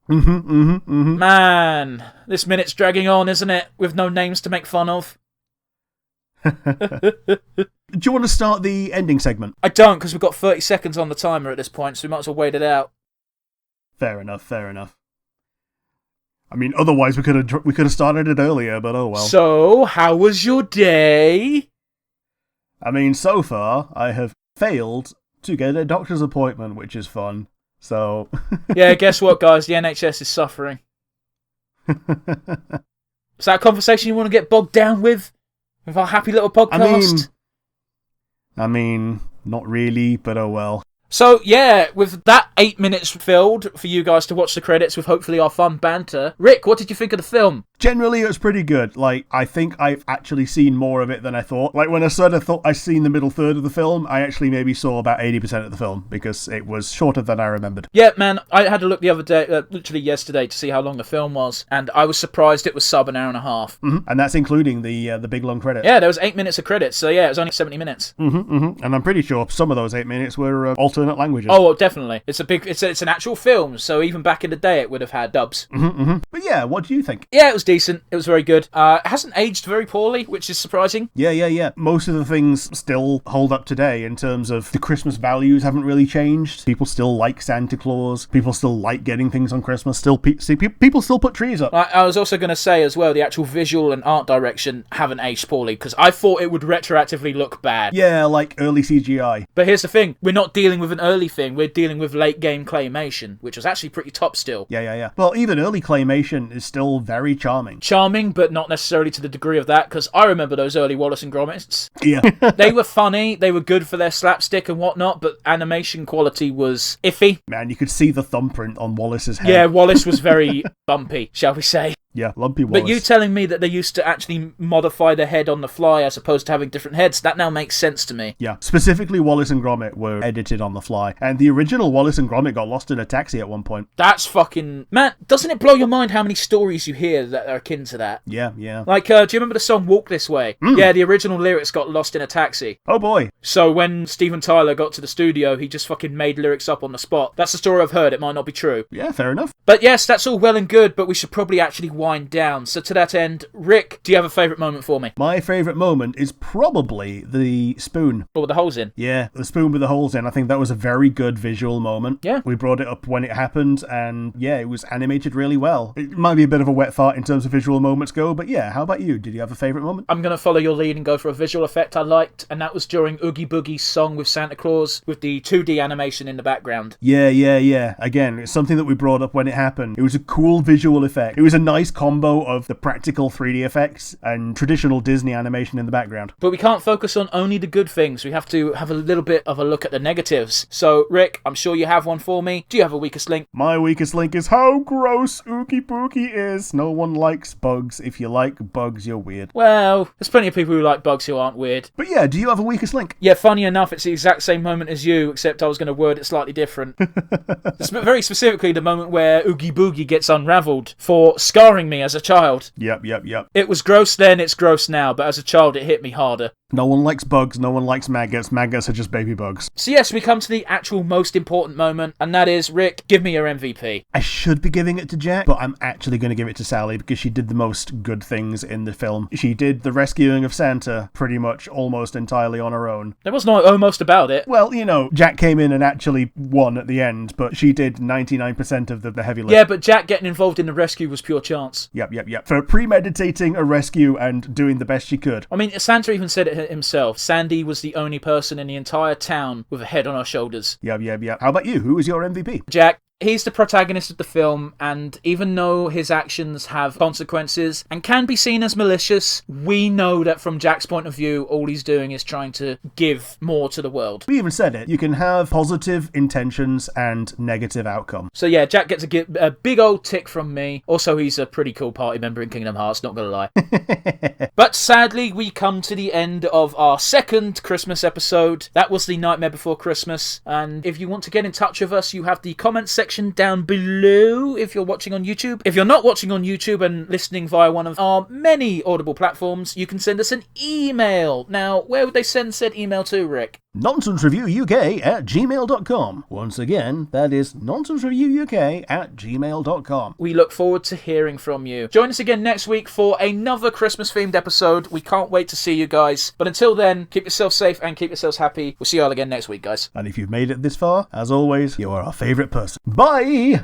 Man, this minute's dragging on, isn't it? With no names to make fun of.
Do you want to start the ending segment?
I don't, because we've got 30 seconds on the timer at this point, so we might as well wait it out.
Fair enough. I mean, otherwise we could have started it earlier, but oh well.
So, how was your day?
I mean, so far, I have failed to get a doctor's appointment, which is fun. So...
Yeah, guess what, guys? The NHS is suffering. Is that a conversation you want to get bogged down with? With our happy little podcast?
I mean, not really, but oh well.
So, yeah, with that 8 minutes filled for you guys to watch the credits with hopefully our fun banter. Rick, what did you think of the film?
Generally, it was pretty good. Like, I think I've actually seen more of it than I thought. Like, when I sort of thought I'd seen the middle third of the film, I actually maybe saw about 80% of the film, because it was shorter than I remembered.
Yeah, man, I had a look the other day, literally yesterday, to see how long the film was, and I was surprised it was sub an hour and a half.
Mm-hmm. And that's including the big long credits.
Yeah, there was 8 minutes of credits, so yeah, it was only 70 minutes.
And I'm pretty sure some of those 8 minutes were alternate alternate languages.
Oh, well, definitely. It's an actual film, so even back in the day it would have had dubs.
But yeah, what do you think?
Yeah, it was decent. It was very good. It hasn't aged very poorly, which is surprising.
Yeah. Most of the things still hold up today in terms of the Christmas values haven't really changed. People still like Santa Claus. People still like getting things on Christmas. People still put trees up.
I was also going to say as well, the actual visual and art direction haven't aged poorly, because I thought it would retroactively look bad.
Yeah, like early CGI.
But here's the thing, we're not dealing with an early thing, we're dealing with late game claymation, which was actually pretty top still.
Yeah. Well, even early claymation is still very charming.
Charming, but not necessarily to the degree of that, because I remember those early Wallace and Gromits.
Yeah.
They were funny, they were good for their slapstick and whatnot, but animation quality was iffy.
Man, you could see the thumbprint on Wallace's head.
Yeah, Wallace was very bumpy, shall we say.
Yeah, lumpy Wallace.
But you telling me that they used to actually modify their head on the fly as opposed to having different heads, that now makes sense to me.
Yeah, specifically Wallace and Gromit were edited on the fly, and the original Wallace and Gromit got lost in a taxi at one point.
That's fucking... Man, doesn't it blow your mind how many stories you hear that are akin to that?
Yeah.
Like, do you remember the song Walk This Way? Yeah, the original lyrics got lost in a taxi.
Oh boy.
So when Steven Tyler got to the studio, he just fucking made lyrics up on the spot. That's the story I've heard, it might not be true.
Yeah, fair enough.
But yes, that's all well and good, but we should probably actually wind down. So to that end, Rick, do you have a favourite moment for me?
My favourite moment is probably the spoon.
Or with the holes in?
Yeah, the spoon with the holes in. I think that was a very good visual moment.
Yeah.
We brought it up when it happened, and yeah, it was animated really well. It might be a bit of a wet fart in terms of visual moments go, but yeah, how about you? Did you have a favourite moment?
I'm going to follow your lead and go for a visual effect I liked, and that was during Oogie Boogie's song with Santa Claus, with the 2D animation in the background.
Yeah. Again, it's something that we brought up when it happened. It was a cool visual effect. It was a nice combo of the practical 3D effects and traditional Disney animation in the background.
But we can't focus on only the good things. We have to have a little bit of a look at the negatives. So, Rick, I'm sure you have one for me. Do you have a weakest link?
My weakest link is how gross Oogie Boogie is. No one likes bugs. If you like bugs, you're weird.
Well, there's plenty of people who like bugs who aren't weird.
But yeah, do you have a weakest link?
Yeah, funny enough, it's the exact same moment as you, except I was going to word it slightly different. It's very specifically the moment where Oogie Boogie gets unravelled for scarring me as a child.
Yep.
It was gross then, it's gross now, but as a child it hit me harder.
No one likes bugs, no one likes maggots. Maggots are just baby bugs.
So yes, we come to the actual most important moment, and that is, Rick, give me your MVP.
I should be giving it to Jack, but I'm actually going to give it to Sally because she did the most good things in the film. She did the rescuing of Santa pretty much almost entirely on her own.
There was no almost about it.
Well, you know, Jack came in and actually won at the end, but she did 99% of the heavy lift.
Yeah, but Jack getting involved in the rescue was pure chance.
Yep. For premeditating a rescue and doing the best she could.
I mean, Santa even said it himself. Sandy was the only person in the entire town with a head on her shoulders.
Yep. How about you? Who is your MVP?
Jack. He's the protagonist of the film, and even though his actions have consequences and can be seen as malicious, we know that from Jack's point of view, all he's doing is trying to give more to the world.
We even said it. You can have positive intentions and negative outcome.
So yeah, Jack gets a big old tick from me. Also, he's a pretty cool party member in Kingdom Hearts, not gonna lie. But sadly, we come to the end of our second Christmas episode. That was the Nightmare Before Christmas, and if you want to get in touch with us, you have the comments section down below if you're watching on YouTube. If you're not watching on YouTube and listening via one of our many Audible platforms, you can send us an email. Now, where would they send said email to, Rick?
nonsensereviewuk@gmail.com. Once again, that is nonsensereviewuk@gmail.com.
We look forward to hearing from you. Join us again next week for another Christmas-themed episode. We can't wait to see you guys. But until then, keep yourself safe and keep yourselves happy. We'll see you all again next week, guys.
And if you've made it this far, as always, you are our favourite person. Bye!